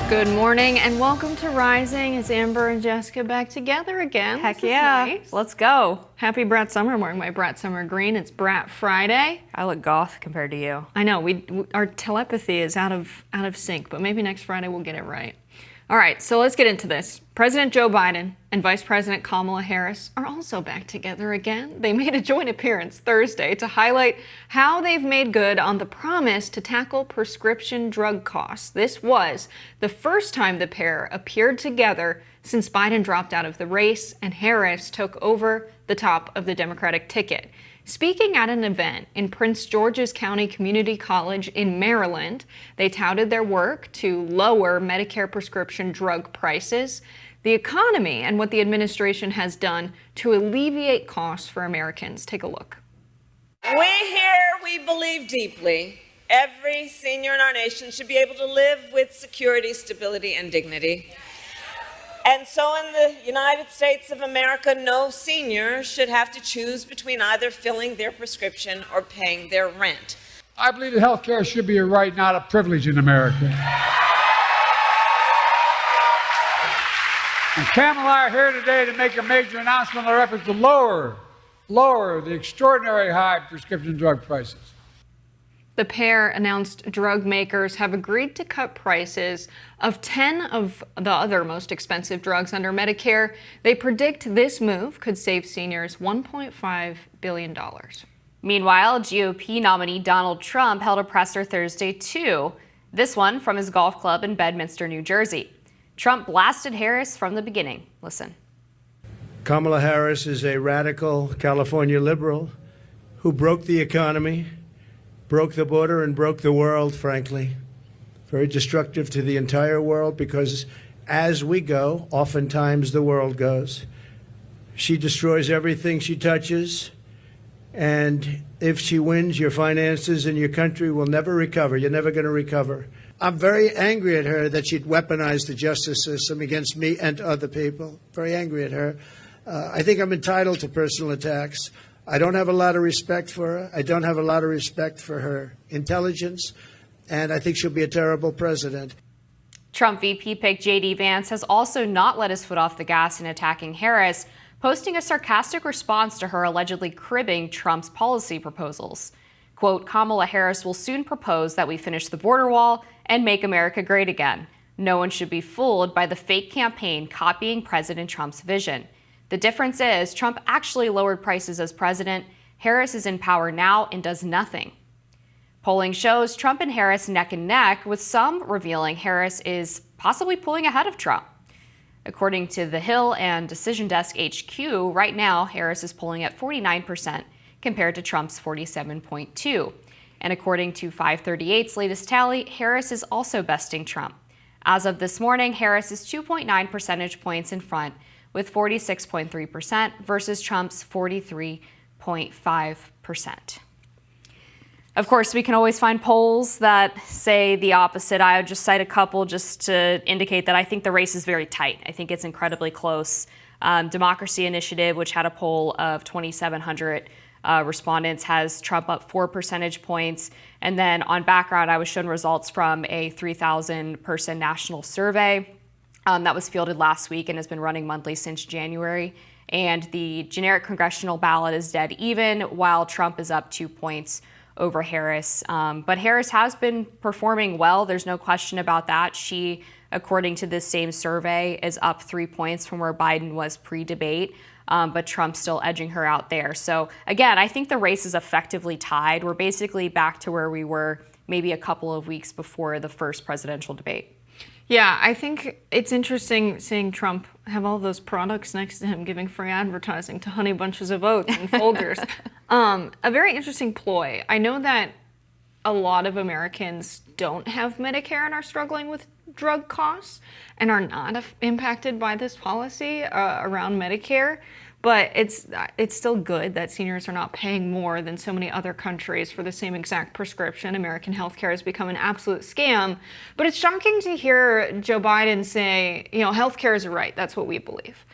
Good morning and welcome to Rising. It's Amber and Jessica back together again. Heck yeah. Nice. Let's go. Happy Brat Summer. I'm wearing my Brat Summer green. It's Brat Friday. I look goth compared to you. I know, our telepathy is out of sync, but maybe next Friday we'll get it right. All right, so let's get into this. President Joe Biden and Vice President Kamala Harris are also back together again. They made a joint appearance Thursday to highlight how they've made good on the promise to tackle prescription drug costs. This was the first time the pair appeared together since Biden dropped out of the race and Harris took over the top of the Democratic ticket. Speaking at an event in Prince George's County Community College in Maryland, they touted their work to lower Medicare prescription drug prices, the economy, and what the administration has done to alleviate costs for Americans. Take a look. We believe deeply every senior in our nation should be able to live with security, stability, and dignity. And so in the United States of America, no senior should have to choose between either filling their prescription or paying their rent. I believe that health care should be a right, not a privilege in America. And Cam and I are here today to make a major announcement on our efforts to lower the extraordinary high prescription drug prices. The pair announced drug makers have agreed to cut prices of 10 of the other most expensive drugs under Medicare. They predict this move could save seniors $1.5 billion. Meanwhile, GOP nominee Donald Trump held a presser Thursday too. This one from his golf club in Bedminster, New Jersey. Trump blasted Harris from the beginning. Listen. Kamala Harris is a radical California liberal who broke the economy, broke the border, and broke the world, frankly. Very destructive to the entire world because as we go, oftentimes the world goes. She destroys everything she touches, and if she wins, your finances and your country will never recover. You're never going to recover. I'm very angry at her that she'd weaponized the justice system against me and other people. Very angry at her. I think I'm entitled to personal attacks. I don't have a lot of respect for her. I don't have a lot of respect for her intelligence, and I think she'll be a terrible president. Trump VP pick J.D. Vance has also not let his foot off the gas in attacking Harris, posting a sarcastic response to her allegedly cribbing Trump's policy proposals. Quote, Kamala Harris will soon propose that we finish the border wall and make America great again. No one should be fooled by the fake campaign copying President Trump's vision. The difference is Trump actually lowered prices as president. Harris is in power now and does nothing. Polling shows Trump and Harris neck and neck, with some revealing Harris is possibly pulling ahead of Trump. According to The Hill and Decision Desk HQ, right now Harris is polling at 49% compared to Trump's 47.2%. And according to 538's latest tally, Harris is also besting Trump. As of this morning, Harris is 2.9 percentage points in front, with 46.3% versus Trump's 43.5%. Of course, we can always find polls that say the opposite. I would just cite a couple just to indicate that I think the race is very tight. I think it's incredibly close. Democracy Initiative, which had a poll of 2,700 respondents, has Trump up 4 percentage points. And then on background, I was shown results from a 3,000-person national survey that was fielded last week and has been running monthly since January. And the generic congressional ballot is dead even, while Trump is up 2 points over Harris. But Harris has been performing well. There's no question about that. She, according to this same survey, is up 3 points from where Biden was pre-debate. But Trump's still edging her out there. So again, I think the race is effectively tied. We're basically back to where we were maybe a couple of weeks before the first presidential debate. Yeah, I think it's interesting seeing Trump have all those products next to him giving free advertising to honey bunches of oats and Folgers. A very interesting ploy. I know that a lot of Americans don't have Medicare and are struggling with drug costs and are not impacted by this policy around Medicare. But it's still good that seniors are not paying more than so many other countries for the same exact prescription. American healthcare has become an absolute scam. But it's shocking to hear Joe Biden say, healthcare is a right. That's what we believe.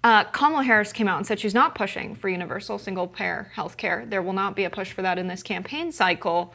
Kamala Harris came out and said she's not pushing for universal single-payer healthcare. There will not be a push for that in this campaign cycle.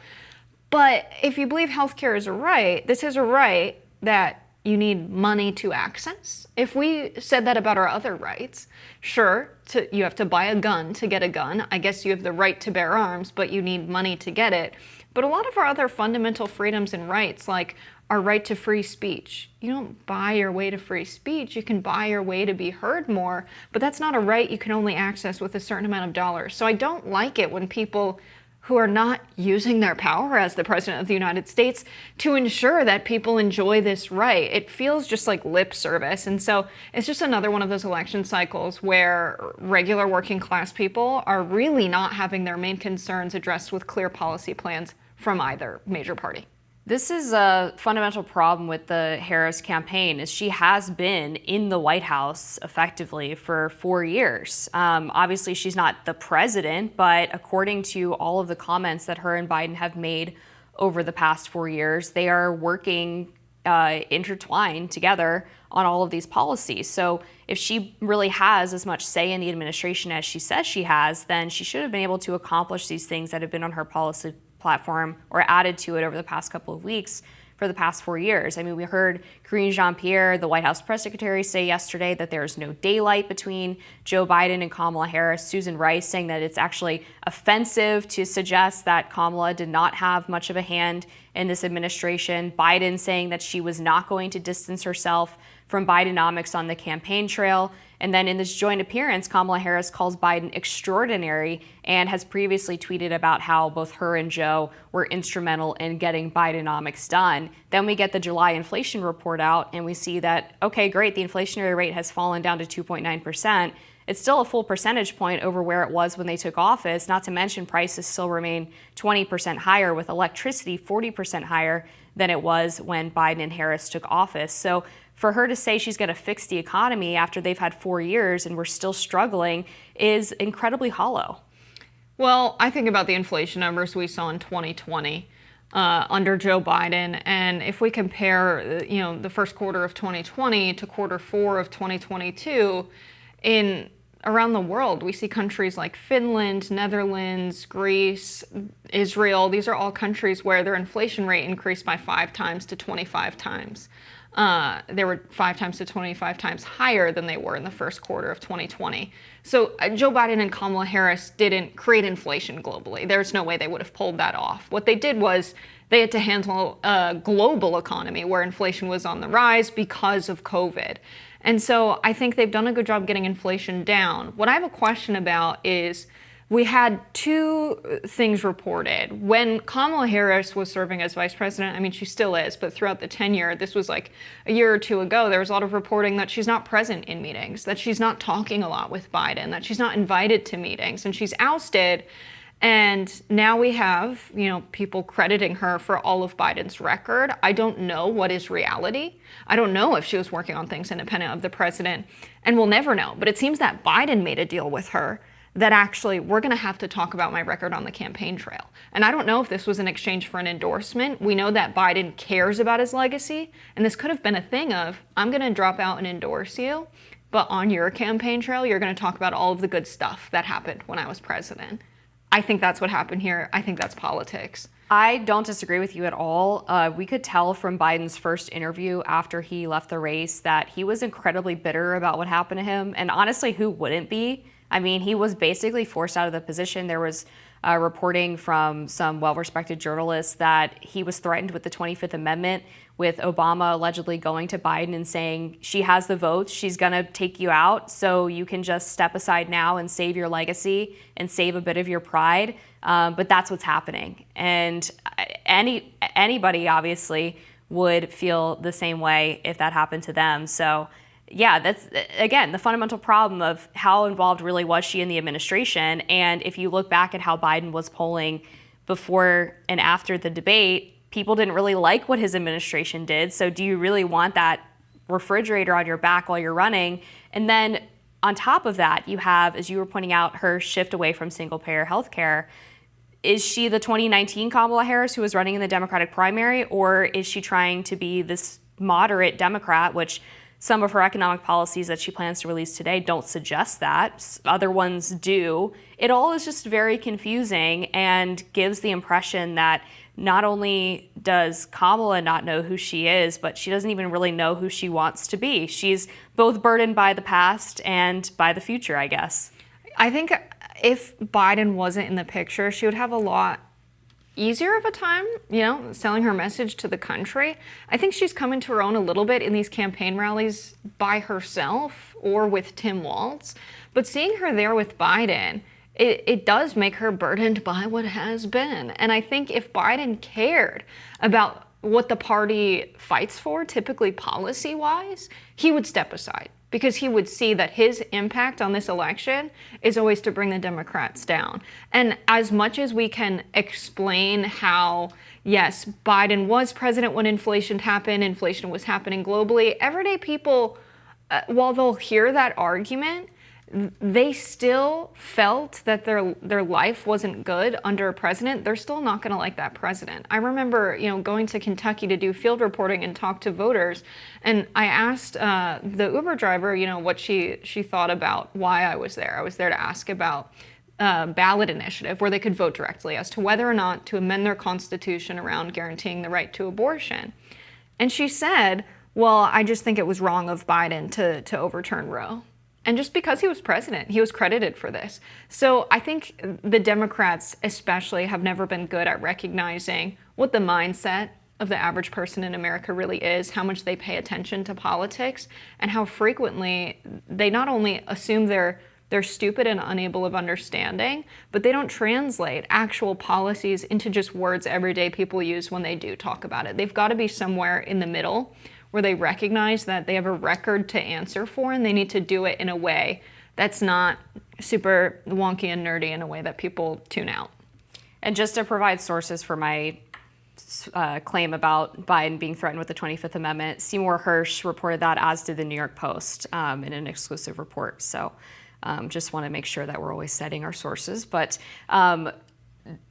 But if you believe healthcare is a right, this is a right that you need money to access. If we said that about our other rights, sure, you have to buy a gun to get a gun. I guess you have the right to bear arms, but you need money to get it. But a lot of our other fundamental freedoms and rights, like our right to free speech, you don't buy your way to free speech. You can buy your way to be heard more, but that's not a right you can only access with a certain amount of dollars. So I don't like it when people who are not using their power as the President of the United States to ensure that people enjoy this right. It feels just like lip service. And so it's just another one of those election cycles where regular working class people are really not having their main concerns addressed with clear policy plans from either major party. This is a fundamental problem with the Harris campaign, is she has been in the White House effectively for 4 years. Obviously, she's not the president, but according to all of the comments that her and Biden have made over the past 4 years, they are working intertwined together on all of these policies. So if she really has as much say in the administration as she says she has, then she should have been able to accomplish these things that have been on her policy platform or added to it over the past couple of weeks for the past 4 years. I mean, we heard Karine Jean-Pierre, the White House press secretary, say yesterday that there is no daylight between Joe Biden and Kamala Harris. Susan Rice saying that it's actually offensive to suggest that Kamala did not have much of a hand in this administration. Biden saying that she was not going to distance herself from Bidenomics on the campaign trail. And then in this joint appearance, Kamala Harris calls Biden extraordinary and has previously tweeted about how both her and Joe were instrumental in getting Bidenomics done. Then we get the July inflation report out and we see that, okay, great, the inflationary rate has fallen down to 2.9%. It's still a full percentage point over where it was when they took office, not to mention prices still remain 20% higher, with electricity 40% higher than it was when Biden and Harris took office. So for her to say she's going to fix the economy after they've had 4 years and we're still struggling is incredibly hollow. Well, I think about the inflation numbers we saw in 2020 under Joe Biden, and if we compare, the first quarter of 2020 to quarter four of 2022, around the world, we see countries like Finland, Netherlands, Greece, Israel. These are all countries where their inflation rate increased by 5 times to 25 times. They were 5 times to 25 times higher than they were in the first quarter of 2020. So Joe Biden and Kamala Harris didn't create inflation globally. There's no way they would have pulled that off. What they did was they had to handle a global economy where inflation was on the rise because of COVID. And so I think they've done a good job getting inflation down. What I have a question about is we had 2 things reported. When Kamala Harris was serving as vice president, I mean, she still is, but throughout the tenure, this was like a year or 2 ago, there was a lot of reporting that she's not present in meetings, that she's not talking a lot with Biden, that she's not invited to meetings, and she's ousted. And now we have, people crediting her for all of Biden's record. I don't know what is reality. I don't know if she was working on things independent of the president, and we'll never know. But it seems that Biden made a deal with her that actually we're going to have to talk about my record on the campaign trail. And I don't know if this was in exchange for an endorsement. We know that Biden cares about his legacy, and this could have been a thing of, I'm going to drop out and endorse you, but on your campaign trail, you're going to talk about all of the good stuff that happened when I was president. I think that's what happened here. I think that's politics. I don't disagree with you at all. We could tell from Biden's first interview after he left the race that he was incredibly bitter about what happened to him. And honestly, who wouldn't be? I mean, he was basically forced out of the position. There was reporting from some well-respected journalists that he was threatened with the 25th Amendment, with Obama allegedly going to Biden and saying, she has the votes, she's going to take you out, so you can just step aside now and save your legacy and save a bit of your pride. But that's what's happening. And anybody, obviously, would feel the same way if that happened to them. So yeah, that's, again, the fundamental problem of how involved really was she in the administration. And if you look back at how Biden was polling before and after the debate, people didn't really like what his administration did. So do you really want that refrigerator on your back while you're running? And then on top of that, you have, as you were pointing out, her shift away from single-payer health care. Is she the 2019 Kamala Harris who was running in the Democratic primary, or is she trying to be this moderate Democrat, which some of her economic policies that she plans to release today don't suggest that. Other ones do. It all is just very confusing and gives the impression that not only does Kamala not know who she is, but she doesn't even really know who she wants to be. She's both burdened by the past and by the future, I guess. I think if Biden wasn't in the picture, she would have a lot easier of a time, selling her message to the country. I think she's coming to her own a little bit in these campaign rallies by herself or with Tim Walz. But seeing her there with Biden, it does make her burdened by what has been. And I think if Biden cared about what the party fights for, typically policy-wise, he would step aside, because he would see that his impact on this election is always to bring the Democrats down. And as much as we can explain how, yes, Biden was president when inflation happened, inflation was happening globally, everyday people, while they'll hear that argument, they still felt that their life wasn't good under a president. They're still not going to like that president. I remember, going to Kentucky to do field reporting and talk to voters, and I asked the Uber driver, what she thought about why I was there. I was there to ask about ballot initiative where they could vote directly as to whether or not to amend their constitution around guaranteeing the right to abortion. And she said, well, I just think it was wrong of Biden to overturn Roe. And just because he was president, he was credited for this. So I think the Democrats especially have never been good at recognizing what the mindset of the average person in America really is, how much they pay attention to politics, and how frequently they not only assume they're stupid and unable of understanding, but they don't translate actual policies into just words everyday people use when they do talk about it. They've got to be somewhere in the middle, where they recognize that they have a record to answer for, and they need to do it in a way that's not super wonky and nerdy, in a way that people tune out. And just to provide sources for my claim about Biden being threatened with the 25th Amendment, Seymour Hersh reported that, as did the New York Post in an exclusive report. So just want to make sure that we're always citing our sources. But I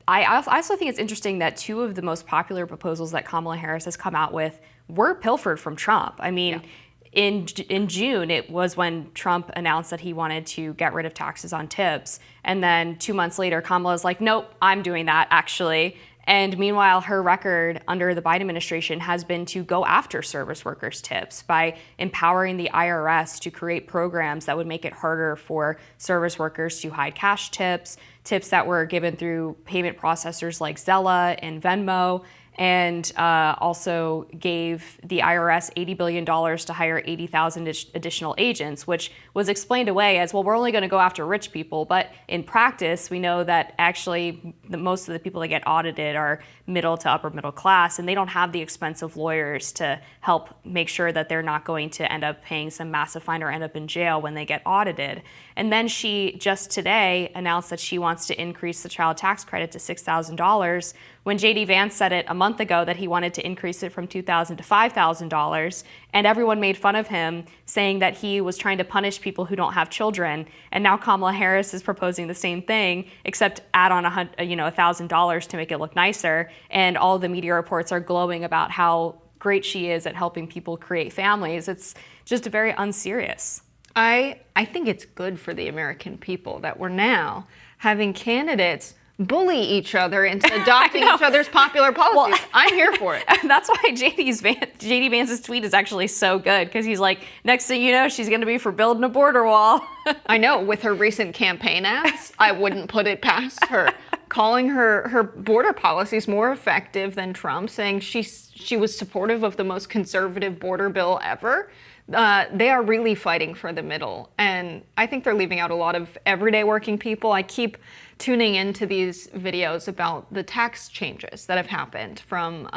also think it's interesting that two of the most popular proposals that Kamala Harris has come out with were pilfered from Trump. I mean, in June, it was when Trump announced that he wanted to get rid of taxes on tips. And then 2 months later, Kamala's like, nope, I'm doing that, actually. And meanwhile, her record under the Biden administration has been to go after service workers' tips by empowering the IRS to create programs that would make it harder for service workers to hide cash tips, tips that were given through payment processors like Zelle and Venmo, and also gave the IRS $80 billion to hire 80,000 additional agents, which was explained away as, well, we're only going to go after rich people. But in practice, we know that actually most of the people that get audited are middle to upper middle class, and they don't have the expensive lawyers to help make sure that they're not going to end up paying some massive fine or end up in jail when they get audited. And then she just today announced that she wants to increase the child tax credit to $6,000, when J.D. Vance said it a month ago that he wanted to increase it from $2,000 to $5,000, and everyone made fun of him, saying that he was trying to punish people who don't have children. And now Kamala Harris is proposing the same thing, except add on $1,000 to make it look nicer. And all the media reports are glowing about how great she is at helping people create families. It's just very unserious. I think it's good for the American people that we're now having candidates bully each other into adopting each other's popular policies. Well, I'm here for it. And that's why J.D. Vance's tweet is actually so good, because he's like, next thing you know, she's going to be for building a border wall. I know, with her recent campaign ads, I wouldn't put it past her. Calling her border policies more effective than Trump, saying she was supportive of the most conservative border bill ever. They are really fighting for the middle, and I think they're leaving out a lot of everyday working people. I keep tuning into these videos about the tax changes that have happened from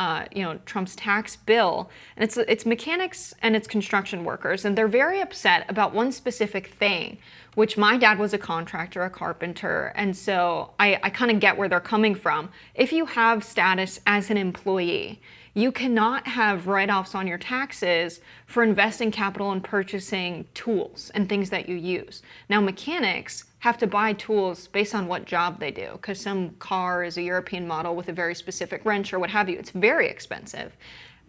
Trump's tax bill, and it's mechanics and it's construction workers, and they're very upset about one specific thing, which my dad was a contractor, a carpenter, and so I kind of get where they're coming from. If you have status as an employee, you cannot have write-offs on your taxes for investing capital and purchasing tools and things that you use. Now, mechanics have to buy tools based on what job they do, because some car is a European model with a very specific wrench or what have you. It's very expensive.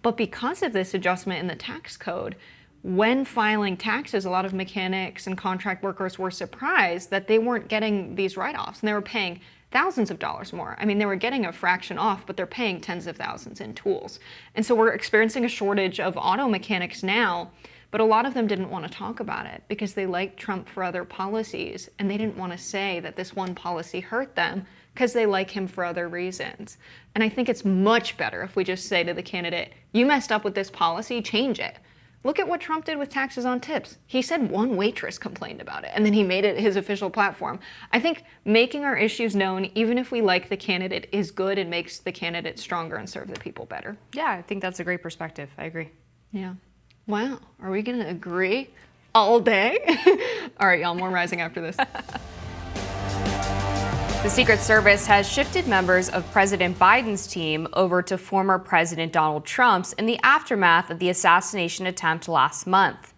But because of this adjustment in the tax code, when filing taxes, a lot of mechanics and contract workers were surprised that they weren't getting these write-offs, and they were paying thousands of dollars more. I mean, they were getting a fraction off, but they're paying tens of thousands in tools. And so we're experiencing a shortage of auto mechanics now, but a lot of them didn't want to talk about it because they liked Trump for other policies, and they didn't want to say that this one policy hurt them because they like him for other reasons. And I think it's much better if we just say to the candidate, you messed up with this policy, change it. Look at what Trump did with taxes on tips. He said one waitress complained about it, and then he made it his official platform. I think making our issues known, even if we like the candidate, is good and makes the candidate stronger and serve the people better. Yeah, I think that's a great perspective. I agree. Yeah. Wow. Are we going to agree all day? All right, y'all, more Rising after this. The Secret Service has shifted members of President Biden's team over to former President Donald Trump's in the aftermath of the assassination attempt last month.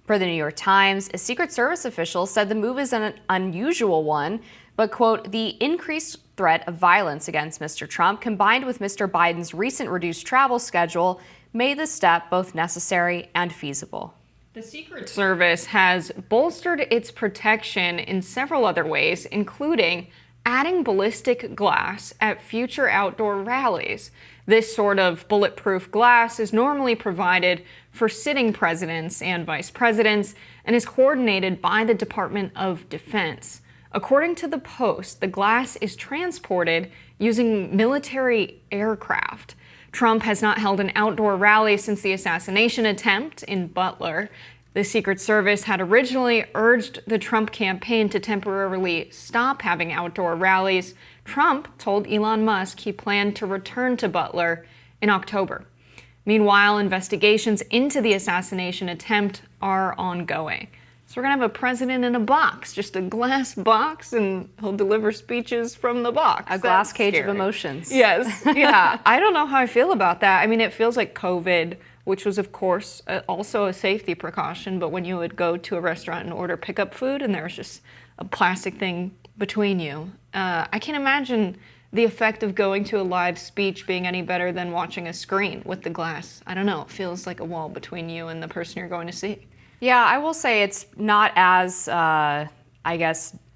Per the New York Times, a Secret Service official said the move is an unusual one, but, quote, the increased threat of violence against Mr. Trump combined with Mr. Biden's recent reduced travel schedule made the step both necessary and feasible. The Secret Service has bolstered its protection in several other ways, including adding ballistic glass at future outdoor rallies. This sort of bulletproof glass is normally provided for sitting presidents and vice presidents and is coordinated by the Department of Defense. According to the Post, the glass is transported using military aircraft. Trump has not held an outdoor rally since the assassination attempt in Butler. The Secret Service had originally urged the Trump campaign to temporarily stop having outdoor rallies. Trump told Elon Musk he planned to return to Butler in October. Meanwhile, investigations into the assassination attempt are ongoing. So we're going to have a president in a box, just a glass box, and he'll deliver speeches from the box. A glass cage of emotions. Yes, yeah. I don't know how I feel about that. I mean, it feels like COVID, which was, of course, also a safety precaution, but when you would go to a restaurant and order pickup food and there was just a plastic thing between you. I can't imagine the effect of going to a live speech being any better than watching a screen with the glass. I don't know. It feels like a wall between you and the person you're going to see. Yeah, I will say it's not as,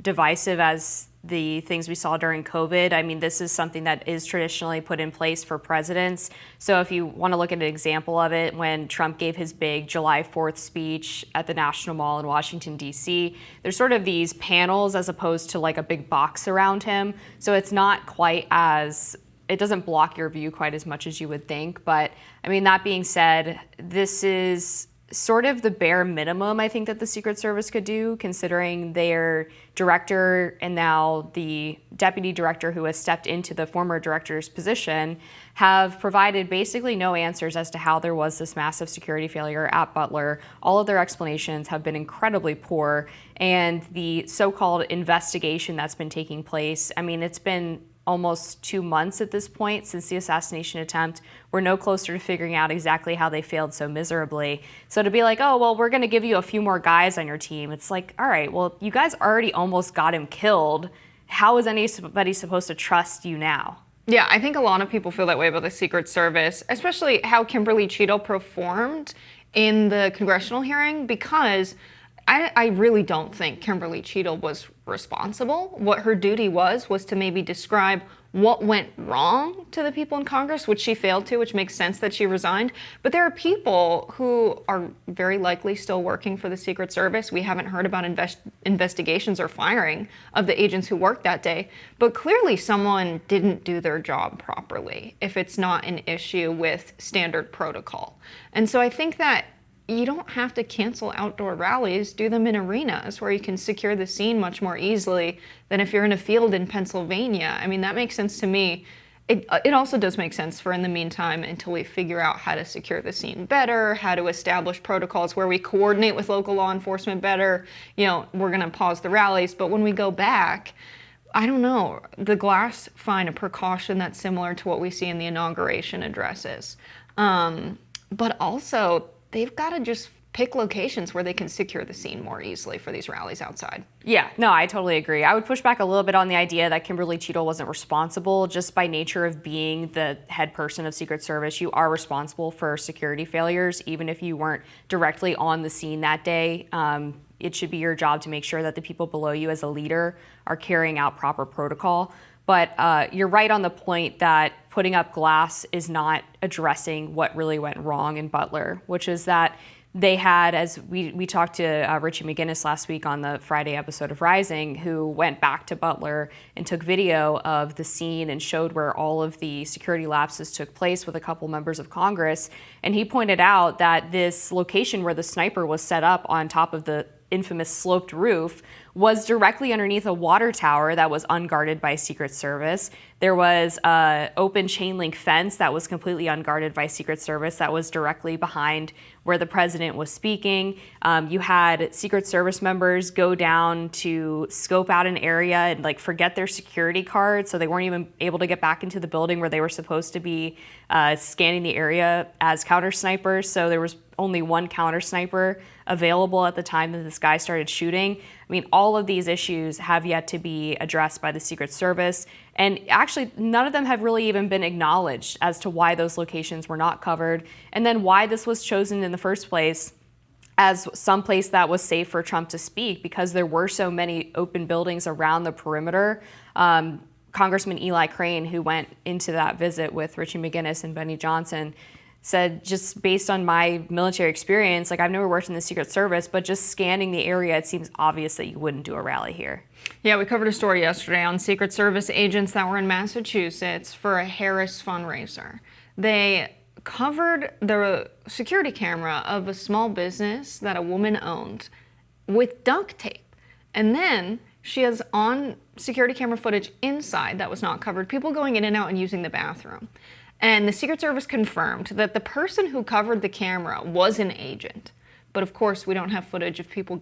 divisive as the things we saw during COVID. I mean, this is something that is traditionally put in place for presidents. So if you want to look at an example of it, when Trump gave his big July 4th speech at the National Mall in Washington, D.C., there's sort of these panels as opposed to like a big box around him. So it's not quite as, it doesn't block your view quite as much as you would think. But I mean, that being said, this is sort of the bare minimum I think that the Secret Service could do, considering their director and now the deputy director who has stepped into the former director's position have provided basically no answers as to how there was this massive security failure at Butler. All of their explanations have been incredibly poor, and the so-called investigation that's been taking place, I mean, it's been almost 2 months at this point since the assassination attempt. We're no closer to figuring out exactly how they failed so miserably. So to be like, oh, well, we're going to give you a few more guys on your team. It's like, all right, well, you guys already almost got him killed. How is anybody supposed to trust you now? Yeah, I think a lot of people feel that way about the Secret Service, especially how Kimberly Cheadle performed in the congressional hearing, because I really don't think Kimberly Cheadle was responsible. What her duty was to maybe describe what went wrong to the people in Congress, which she failed to, which makes sense that she resigned. But there are people who are very likely still working for the Secret Service. We haven't heard about investigations or firing of the agents who worked that day. But clearly someone didn't do their job properly if it's not an issue with standard protocol. And so I think that you don't have to cancel outdoor rallies, do them in arenas where you can secure the scene much more easily than if you're in a field in Pennsylvania. I mean, that makes sense to me. It also does make sense for in the meantime until we figure out how to secure the scene better, how to establish protocols where we coordinate with local law enforcement better. You know, we're going to pause the rallies, but when we go back, I don't know, the glass, fine, a precaution that's similar to what we see in the inauguration addresses. But also, they've got to just pick locations where they can secure the scene more easily for these rallies outside. Yeah, no, I totally agree. I would push back a little bit on the idea that Kimberly Cheadle wasn't responsible. Just by nature of being the head person of Secret Service, you are responsible for security failures, even if you weren't directly on the scene that day. it should be your job to make sure that the people below you as a leader are carrying out proper protocol. But you're right on the point that putting up glass is not addressing what really went wrong in Butler, which is that they had, as we talked to Richie McGinnis last week on the Friday episode of Rising, who went back to Butler and took video of the scene and showed where all of the security lapses took place with a couple members of Congress. And he pointed out that this location where the sniper was set up on top of the infamous sloped roof was directly underneath a water tower that was unguarded by Secret Service. There was an open chain link fence that was completely unguarded by Secret Service that was directly behind where the president was speaking. You had Secret Service members go down to scope out an area and forget their security card, so they weren't even able to get back into the building where they were supposed to be scanning the area as counter snipers. So there was only one counter sniper available at the time that this guy started shooting. I mean, all of these issues have yet to be addressed by the Secret Service. And actually, none of them have really even been acknowledged as to why those locations were not covered, and then why this was chosen in the first place as some place that was safe for Trump to speak, because there were so many open buildings around the perimeter. Congressman Eli Crane, who went into that visit with Richie McGinnis and Benny Johnson, said, just based on my military experience, I've never worked in the Secret Service, but just scanning the area, it seems obvious that you wouldn't do a rally here. Yeah, we covered a story yesterday on Secret Service agents that were in Massachusetts for a Harris fundraiser. They covered the security camera of a small business that a woman owned with duct tape. And then she has on security camera footage inside that was not covered, people going in and out and using the bathroom. And the Secret Service confirmed that the person who covered the camera was an agent. But of course, we don't have footage of people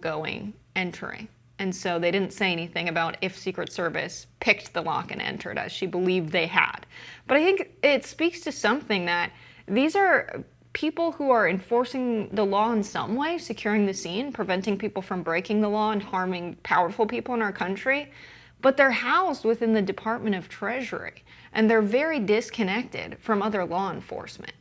entering. And so they didn't say anything about if Secret Service picked the lock and entered, as she believed they had. But I think it speaks to something that these are people who are enforcing the law in some way, securing the scene, preventing people from breaking the law and harming powerful people in our country. But they're housed within the Department of Treasury, and they're very disconnected from other law enforcement.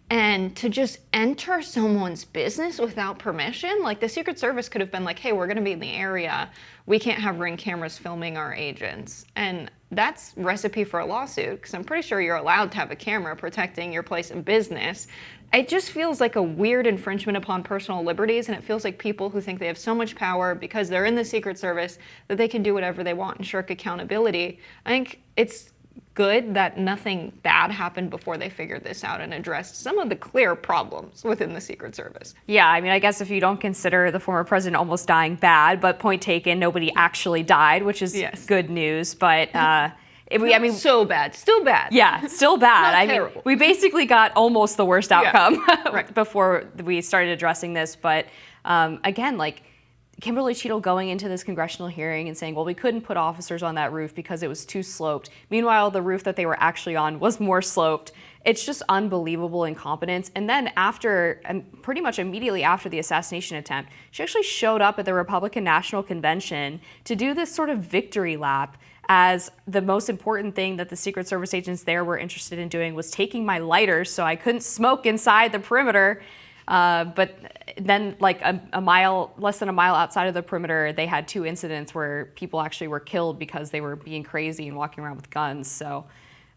And to just enter someone's business without permission, the Secret Service could have been like, hey, we're going to be in the area. We can't have Ring cameras filming our agents. And that's recipe for a lawsuit, because I'm pretty sure you're allowed to have a camera protecting your place of business. It just feels like a weird infringement upon personal liberties, and it feels like people who think they have so much power because they're in the Secret Service that they can do whatever they want and shirk accountability. I think it's good that nothing bad happened before they figured this out and addressed some of the clear problems within the Secret Service. Yeah, I mean, I guess if you don't consider the former president almost dying bad, but point taken, nobody actually died, which is good news. But so bad, still bad. Yeah, still bad. I terrible. mean, we basically got almost the worst outcome right. before we started addressing this. But again, Kimberly Cheadle going into this congressional hearing and saying, well, we couldn't put officers on that roof because it was too sloped. Meanwhile, the roof that they were actually on was more sloped. It's just unbelievable incompetence. And then pretty much immediately after the assassination attempt, she actually showed up at the Republican National Convention to do this sort of victory lap, as the most important thing that the Secret Service agents there were interested in doing was taking my lighter so I couldn't smoke inside the perimeter. But then less than a mile outside of the perimeter, they had two incidents where people actually were killed because they were being crazy and walking around with guns. So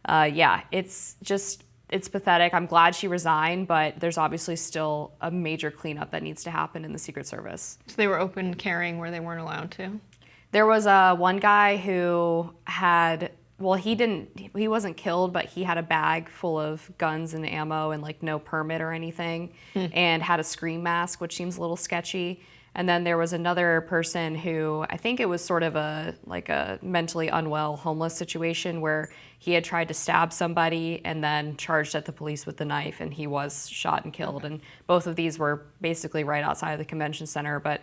it's pathetic. I'm glad she resigned, but there's obviously still a major cleanup that needs to happen in the Secret Service. So they were open carrying where they weren't allowed to? There was one guy who had, he wasn't killed, but he had a bag full of guns and ammo and no permit or anything, and had a scream mask, which seems a little sketchy. And then there was another person who, I think it was sort of a mentally unwell homeless situation where he had tried to stab somebody and then charged at the police with the knife, and he was shot and killed. Okay. And both of these were basically right outside of the convention center. But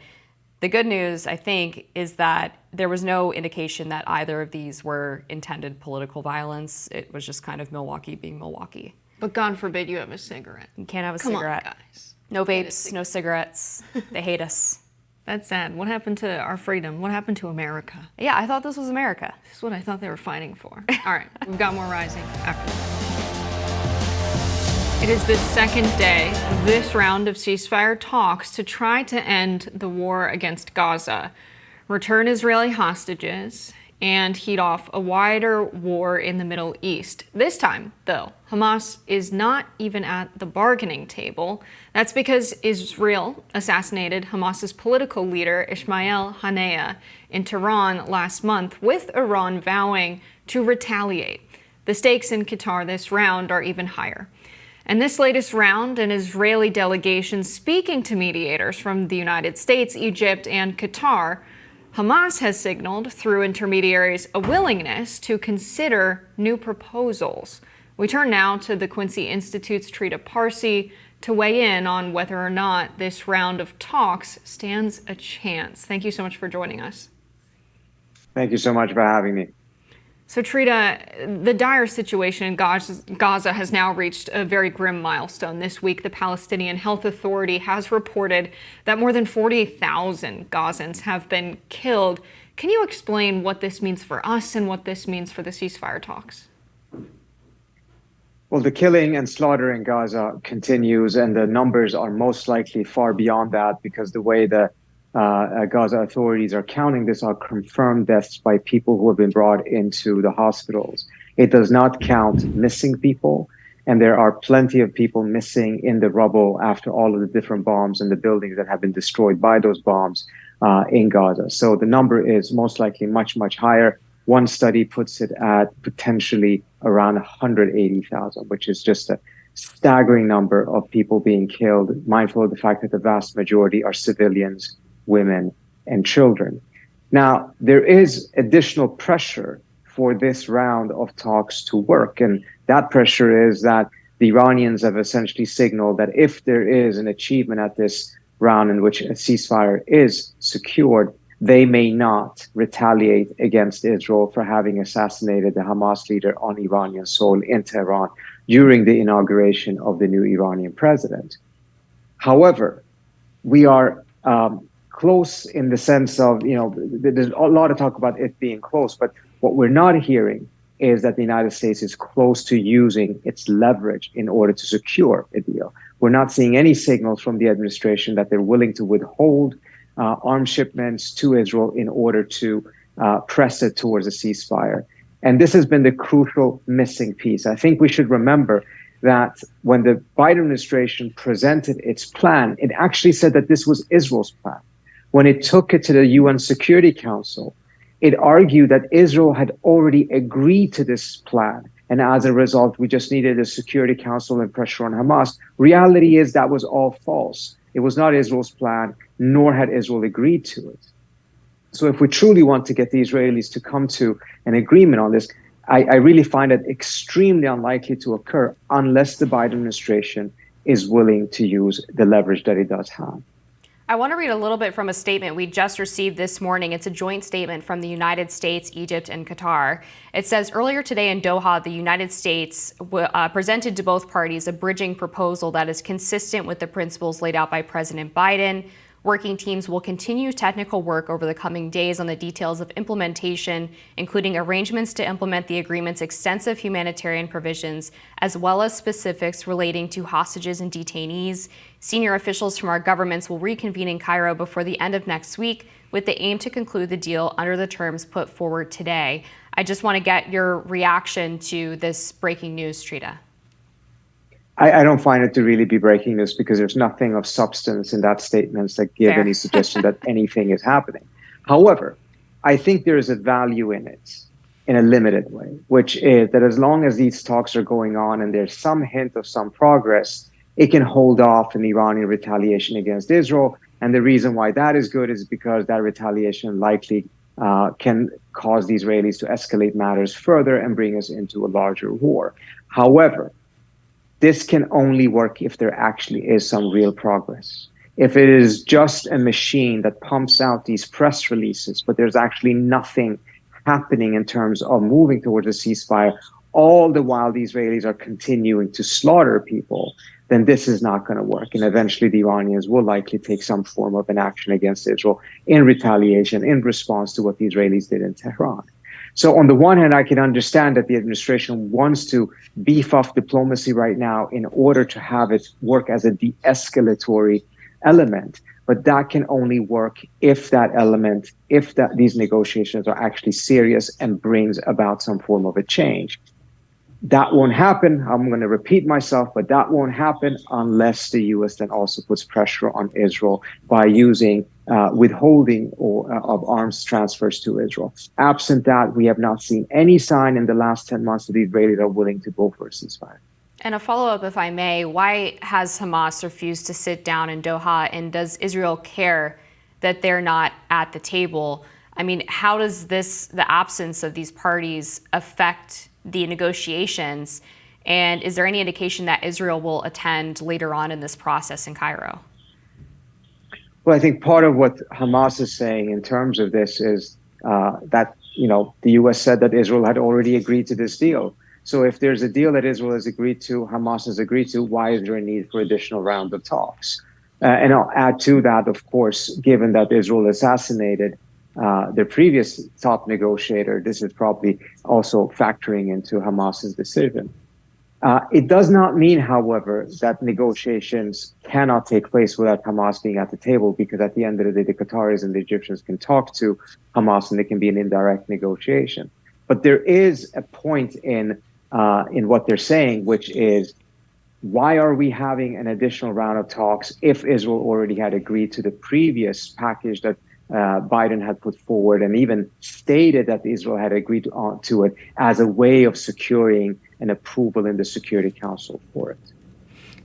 the good news, I think, is that there was no indication that either of these were intended political violence. It was just kind of Milwaukee being Milwaukee. But God forbid you have a cigarette. You can't have a Come cigarette. on, guys. No vapes, no cigarettes. They hate us. That's sad. What happened to our freedom? What happened to America? Yeah, I thought this was America. This is what I thought they were fighting for. All right, we've got more Rising after this. It is the second day of this round of ceasefire talks to try to end the war against Gaza, return Israeli hostages, and heat off a wider war in the Middle East. This time, though, Hamas is not even at the bargaining table. That's because Israel assassinated Hamas's political leader, Ismail Haniyeh, in Tehran last month, with Iran vowing to retaliate. The stakes in Qatar this round are even higher. And this latest round, an Israeli delegation speaking to mediators from the United States, Egypt, and Qatar, Hamas has signaled through intermediaries a willingness to consider new proposals. We turn now to the Quincy Institute's Trita Parsi to weigh in on whether or not this round of talks stands a chance. Thank you so much for joining us. Thank you so much for having me. So, Trita, the dire situation in Gaza has now reached a very grim milestone. This week, the Palestinian Health Authority has reported that more than 40,000 Gazans have been killed. Can you explain what this means for us and what this means for the ceasefire talks? Well, the killing and slaughter in Gaza continues, and the numbers are most likely far beyond that because the way the Gaza authorities are counting this are confirmed deaths by people who have been brought into the hospitals. It does not count missing people, and there are plenty of people missing in the rubble after all of the different bombs and the buildings that have been destroyed by those bombs in Gaza. So the number is most likely much, much higher. One study puts it at potentially around 180,000, which is just a staggering number of people being killed, mindful of the fact that the vast majority are civilians, women, and children. Now, there is additional pressure for this round of talks to work. And that pressure is that the Iranians have essentially signaled that if there is an achievement at this round in which a ceasefire is secured, they may not retaliate against Israel for having assassinated the Hamas leader on Iranian soil in Tehran during the inauguration of the new Iranian president. However, we are close in the sense of, there's a lot of talk about it being close, but what we're not hearing is that the United States is close to using its leverage in order to secure a deal. We're not seeing any signals from the administration that they're willing to withhold arms shipments to Israel in order to press it towards a ceasefire. And this has been the crucial missing piece. I think we should remember that when the Biden administration presented its plan, it actually said that this was Israel's plan. When it took it to the UN Security Council, it argued that Israel had already agreed to this plan. And as a result, we just needed a Security Council and pressure on Hamas. Reality is that was all false. It was not Israel's plan, nor had Israel agreed to it. So if we truly want to get the Israelis to come to an agreement on this, I really find it extremely unlikely to occur unless the Biden administration is willing to use the leverage that it does have. I want to read a little bit from a statement we just received this morning. It's a joint statement from the United States, Egypt, and Qatar. It says, earlier today in Doha, the United States presented to both parties a bridging proposal that is consistent with the principles laid out by President Biden. Working teams will continue technical work over the coming days on the details of implementation, including arrangements to implement the agreement's extensive humanitarian provisions, as well as specifics relating to hostages and detainees. Senior officials from our governments will reconvene in Cairo before the end of next week with the aim to conclude the deal under the terms put forward today. I just want to get your reaction to this breaking news, Trita. I don't find it to really be breaking news because there's nothing of substance in that statement that give any suggestion that anything is happening. However, I think there is a value in it in a limited way, which is that as long as these talks are going on and there's some hint of some progress, it can hold off an Iranian retaliation against Israel. And the reason why that is good is because that retaliation likely can cause the Israelis to escalate matters further and bring us into a larger war. However, this can only work if there actually is some real progress. If it is just a machine that pumps out these press releases, but there's actually nothing happening in terms of moving towards a ceasefire, all the while the Israelis are continuing to slaughter people, then this is not going to work. And eventually the Iranians will likely take some form of an action against Israel in retaliation, in response to what the Israelis did in Tehran. So on the one hand, I can understand that the administration wants to beef up diplomacy right now in order to have it work as a de-escalatory element. But that can only work if these negotiations are actually serious and brings about some form of a change. That won't happen. I'm going to repeat myself, but that won't happen unless the U.S. then also puts pressure on Israel by using withholding of arms transfers to Israel. Absent that, we have not seen any sign in the last 10 months that the Israelis are willing to go for a ceasefire. And a follow-up, if I may, why has Hamas refused to sit down in Doha, and does Israel care that they're not at the table? I mean, how does the absence of these parties affect the negotiations? And is there any indication that Israel will attend later on in this process in Cairo? Well, I think part of what Hamas is saying in terms of this is that, the U.S. said that Israel had already agreed to this deal. So if there's a deal that Israel has agreed to, Hamas has agreed to, why is there a need for additional round of talks? And I'll add to that, of course, given that Israel assassinated their previous top negotiator, this is probably also factoring into Hamas's decision. It does not mean, however, that negotiations cannot take place without Hamas being at the table, because at the end of the day, the Qataris and the Egyptians can talk to Hamas and it can be an indirect negotiation. But there is a point in what they're saying, which is, why are we having an additional round of talks if Israel already had agreed to the previous package that Biden had put forward, and even stated that Israel had agreed to it as a way of securing an approval in the Security Council for it.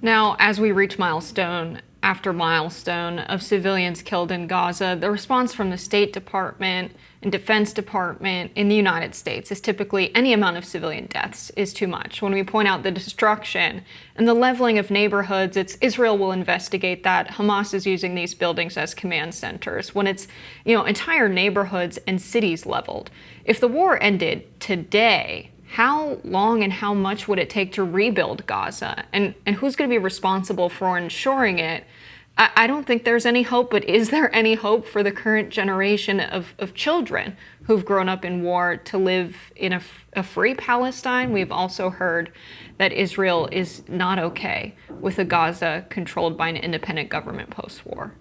Now, as we reach milestone after milestone of civilians killed in Gaza, the response from the State Department and Defense Department in the United States is typically any amount of civilian deaths is too much. When we point out the destruction and the leveling of neighborhoods, it's Israel will investigate that. Hamas is using these buildings as command centers. When it's, entire neighborhoods and cities leveled. If the war ended today, how long and how much would it take to rebuild Gaza? And who's going to be responsible for ensuring it? I don't think there's any hope, but is there any hope for the current generation of children who've grown up in war to live in a free Palestine? We've also heard that Israel is not okay with a Gaza controlled by an independent government post-war.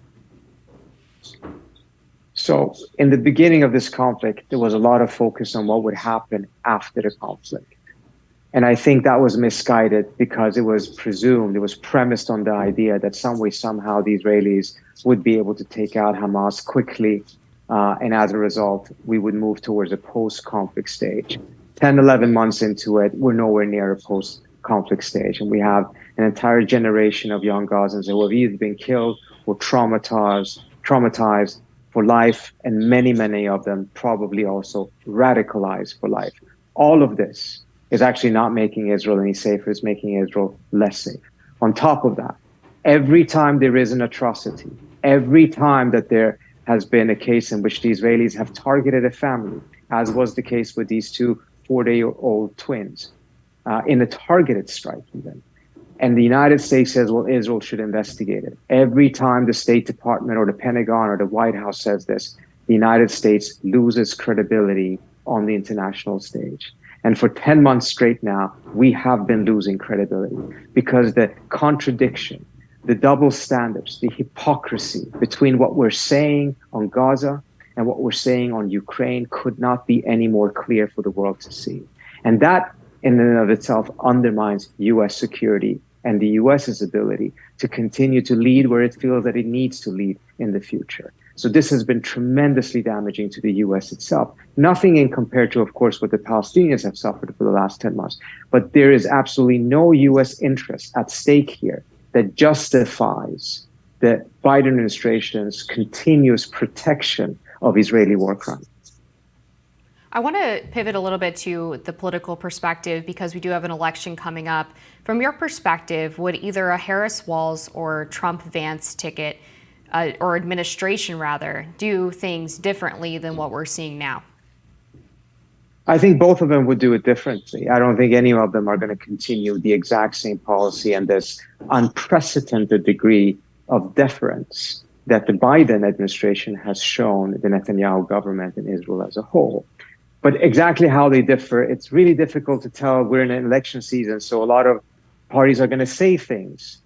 So in the beginning of this conflict, there was a lot of focus on what would happen after the conflict. And I think that was misguided, because it was premised on the idea that some way, somehow, the Israelis would be able to take out Hamas quickly. And as a result, we would move towards a post-conflict stage. 10, 11 months into it, we're nowhere near a post-conflict stage. And we have an entire generation of young Gazans who have either been killed or traumatized for life, and many, many of them probably also radicalized for life. All of this is actually not making Israel any safer, it's making Israel less safe. On top of that, every time there is an atrocity, every time that there has been a case in which the Israelis have targeted a family, as was the case with these two 4-day-old twins, in a targeted strike even, and the United States says, well, Israel should investigate it. Every time the State Department or the Pentagon or the White House says this, the United States loses credibility on the international stage. And for 10 months straight now, we have been losing credibility, because the contradiction, the double standards, the hypocrisy between what we're saying on Gaza and what we're saying on Ukraine could not be any more clear for the world to see. And that in and of itself undermines U.S. security and the U.S.'s ability to continue to lead where it feels that it needs to lead in the future. So this has been tremendously damaging to the U.S. itself. Nothing in compared to, of course, what the Palestinians have suffered for the last 10 months. But there is absolutely no U.S. interest at stake here that justifies the Biden administration's continuous protection of Israeli war crimes. I want to pivot a little bit to the political perspective, because we do have an election coming up. From your perspective, would either a Harris-Walz or Trump-Vance ticket, or administration rather, do things differently than what we're seeing now? I think both of them would do it differently. I don't think any of them are going to continue the exact same policy and this unprecedented degree of deference that the Biden administration has shown the Netanyahu government and Israel as a whole. But exactly how they differ, it's really difficult to tell. We're in an election season, so a lot of parties are going to say things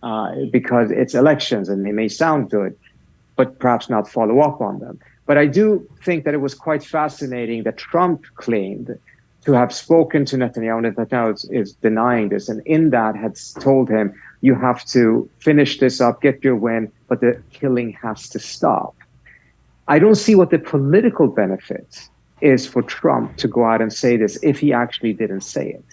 because it's elections and they may sound good, but perhaps not follow up on them. But I do think that it was quite fascinating that Trump claimed to have spoken to Netanyahu, and Netanyahu is denying this, and in that had told him, you have to finish this up, get your win, but the killing has to stop. I don't see what the political benefit is for Trump to go out and say this if he actually didn't say it.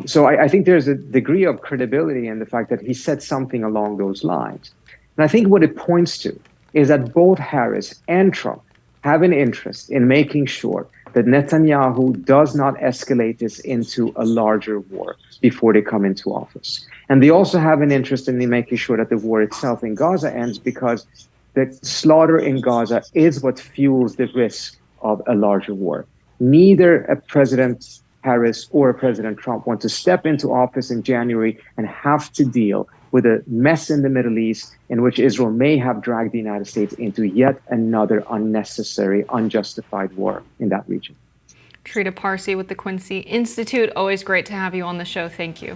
So I think there's a degree of credibility in the fact that he said something along those lines. And I think what it points to is that both Harris and Trump have an interest in making sure that Netanyahu does not escalate this into a larger war before they come into office. And they also have an interest in making sure that the war itself in Gaza ends, because the slaughter in Gaza is what fuels the risk of a larger war. Neither a President Harris or President Trump want to step into office in January and have to deal with a mess in the Middle East in which Israel may have dragged the United States into yet another unnecessary, unjustified war in that region. Trita Parsi with the Quincy Institute. Always great to have you on the show. Thank you.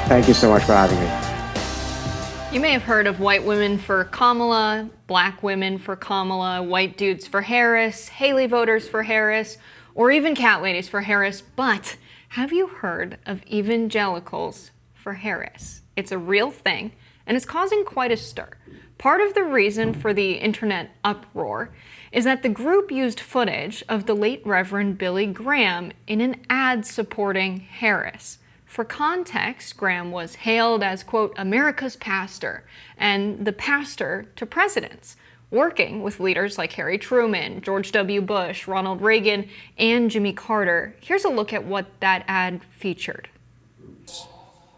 Thank you so much for having me. You may have heard of white women for Kamala, black women for Kamala, white dudes for Harris, Haley voters for Harris, or even cat ladies for Harris. But have you heard of evangelicals for Harris? It's a real thing, and it's causing quite a stir. Part of the reason for the internet uproar is that the group used footage of the late Reverend Billy Graham in an ad supporting Harris. For context, Graham was hailed as, quote, America's pastor, and the pastor to presidents, working with leaders like Harry Truman, George W. Bush, Ronald Reagan, and Jimmy Carter. Here's a look at what that ad featured.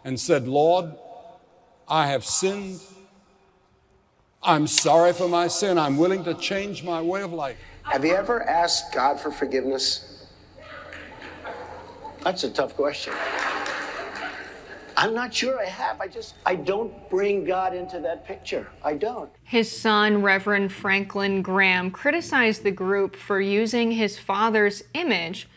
And said, Lord, I have sinned. I'm sorry for my sin. I'm willing to change my way of life. Have you ever asked God for forgiveness? That's a tough question. I'm not sure I have. I don't bring God into that picture. I don't. His son, Reverend Franklin Graham, criticized the group for using his father's image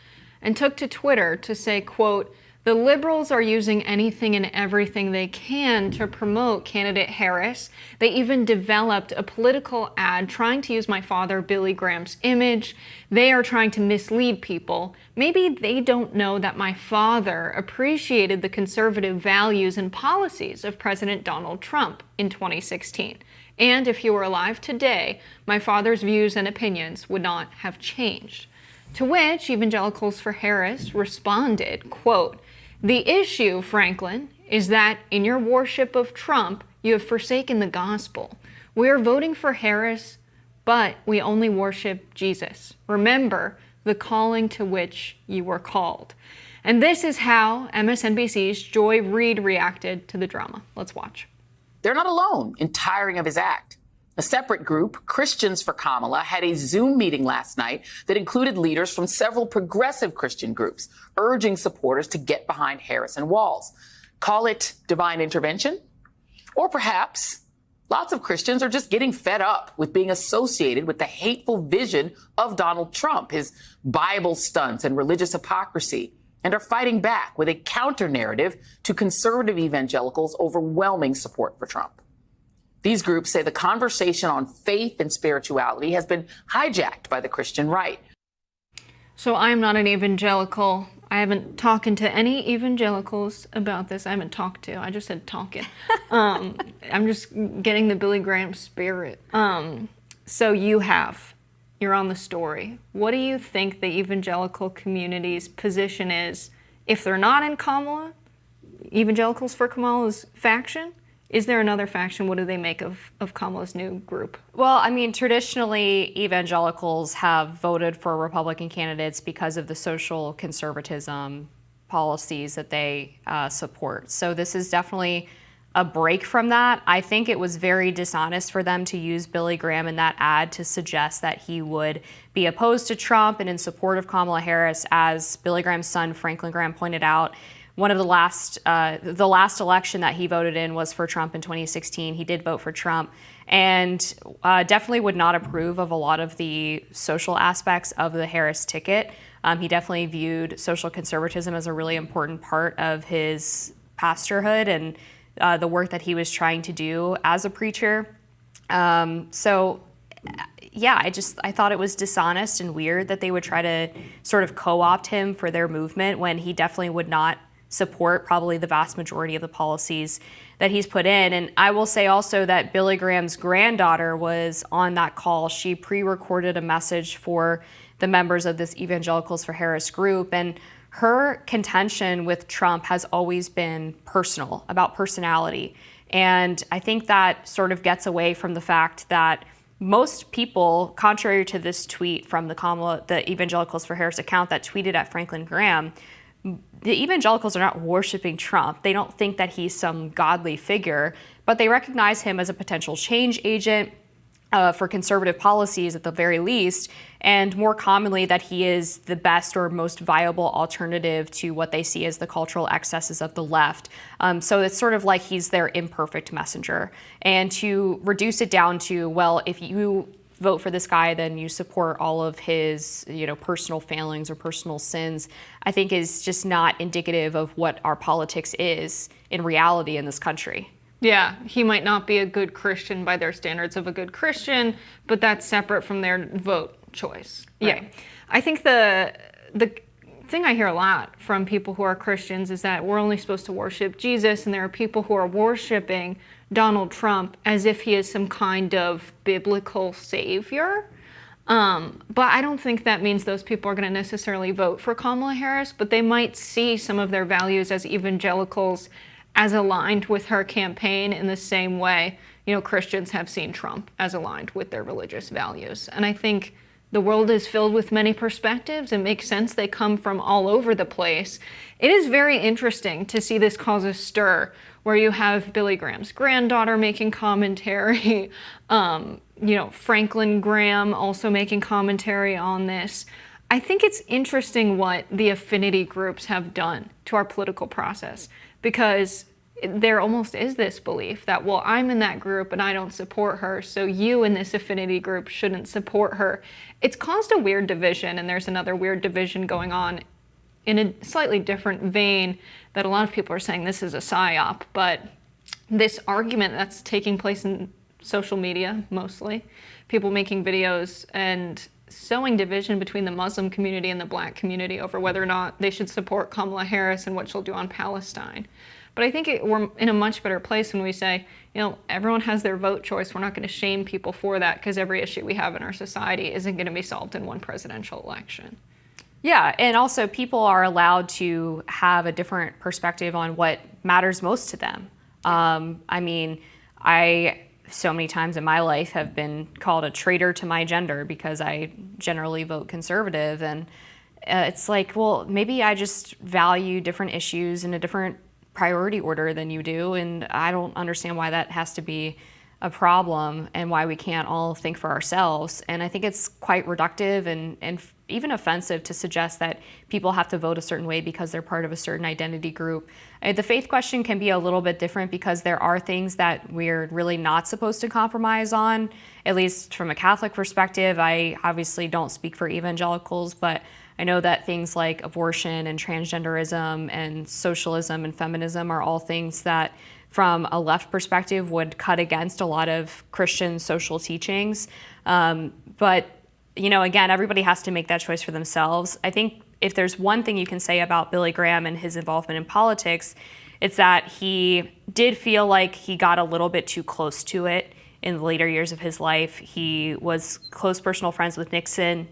and took to Twitter to say, quote, the liberals are using anything and everything they can to promote candidate Harris. They even developed a political ad trying to use my father, Billy Graham's image. They are trying to mislead people. Maybe they don't know that my father appreciated the conservative values and policies of President Donald Trump in 2016. And if he were alive today, my father's views and opinions would not have changed. To which Evangelicals for Harris responded, quote, the issue, Franklin, is that in your worship of Trump, you have forsaken the gospel. We are voting for Harris, but we only worship Jesus. Remember the calling to which you were called. And this is how MSNBC's Joy Reid reacted to the drama. Let's watch. They're not alone in tiring of his act. A separate group, Christians for Kamala, had a Zoom meeting last night that included leaders from several progressive Christian groups, urging supporters to get behind Harris and Walz. Call it divine intervention? Or perhaps lots of Christians are just getting fed up with being associated with the hateful vision of Donald Trump, his Bible stunts and religious hypocrisy, and are fighting back with a counter-narrative to conservative evangelicals' overwhelming support for Trump. These groups say the conversation on faith and spirituality has been hijacked by the Christian right. So I'm not an evangelical. I haven't talked to any evangelicals about this. I haven't talked to. I just said talking. I'm just getting the Billy Graham spirit. So you're on the story. What do you think the evangelical community's position is if they're not in Kamala, Evangelicals for Kamala's faction? Is there another faction? What do they make of Kamala's new group? Well, I mean, traditionally, evangelicals have voted for Republican candidates because of the social conservatism policies that they support. So this is definitely a break from that. I think it was very dishonest for them to use Billy Graham in that ad to suggest that he would be opposed to Trump and in support of Kamala Harris. As Billy Graham's son, Franklin Graham, pointed out, one of the last election that he voted in was for Trump in 2016. He did vote for Trump. and definitely would not approve of a lot of the social aspects of the Harris ticket. He definitely viewed social conservatism as a really important part of his pastorhood and the work that he was trying to do as a preacher. Yeah, I thought it was dishonest and weird that they would try to sort of co-opt him for their movement when he definitely would not support probably the vast majority of the policies that he's put in. And I will say also that Billy Graham's granddaughter was on that call. She pre-recorded a message for the members of this Evangelicals for Harris group, and her contention with Trump has always been personal, about personality. And I think that sort of gets away from the fact that most people, contrary to this tweet from the Evangelicals for Harris account that tweeted at Franklin Graham, the evangelicals are not worshiping Trump. They don't think that he's some godly figure, but they recognize him as a potential change agent for conservative policies at the very least, and more commonly that he is the best or most viable alternative to what they see as the cultural excesses of the left. So it's sort of like he's their imperfect messenger. And to reduce it down to, well, if you vote for this guy, then you support all of his, personal failings or personal sins, I think is just not indicative of what our politics is in reality in this country. Yeah, he might not be a good Christian by their standards of a good Christian, but that's separate from their vote choice. Right? Yeah. I think the thing I hear a lot from people who are Christians is that we're only supposed to worship Jesus, and there are people who are worshiping Donald Trump as if he is some kind of biblical savior. But I don't think that means those people are going to necessarily vote for Kamala Harris, but they might see some of their values as evangelicals as aligned with her campaign in the same way, Christians have seen Trump as aligned with their religious values. And I think the world is filled with many perspectives. It makes sense they come from all over the place. It is very interesting to see this cause a stir where you have Billy Graham's granddaughter making commentary, Franklin Graham also making commentary on this. I think it's interesting what the affinity groups have done to our political process, because there almost is this belief that, well, I'm in that group and I don't support her, so you in this affinity group shouldn't support her. It's caused a weird division, and there's another weird division going on in a slightly different vein that a lot of people are saying this is a psyop, but this argument that's taking place in social media mostly, people making videos and sowing division between the Muslim community and the black community over whether or not they should support Kamala Harris and what she'll do on Palestine. But I think we're in a much better place when we say, everyone has their vote choice. We're not going to shame people for that, because every issue we have in our society isn't going to be solved in one presidential election. Yeah, and also people are allowed to have a different perspective on what matters most to them. I so many times in my life have been called a traitor to my gender because I generally vote conservative, and it's like, well, maybe I just value different issues in a different priority order than you do, and I don't understand why that has to be a problem and why we can't all think for ourselves. And I think it's quite reductive and even offensive to suggest that people have to vote a certain way because they're part of a certain identity group. The faith question can be a little bit different because there are things that we're really not supposed to compromise on, at least from a Catholic perspective. I obviously don't speak for evangelicals, but I know that things like abortion and transgenderism and socialism and feminism are all things that, from a left perspective, would cut against a lot of Christian social teachings. But again, everybody has to make that choice for themselves. I think if there's one thing you can say about Billy Graham and his involvement in politics, it's that he did feel like he got a little bit too close to it in the later years of his life. He was close personal friends with Nixon,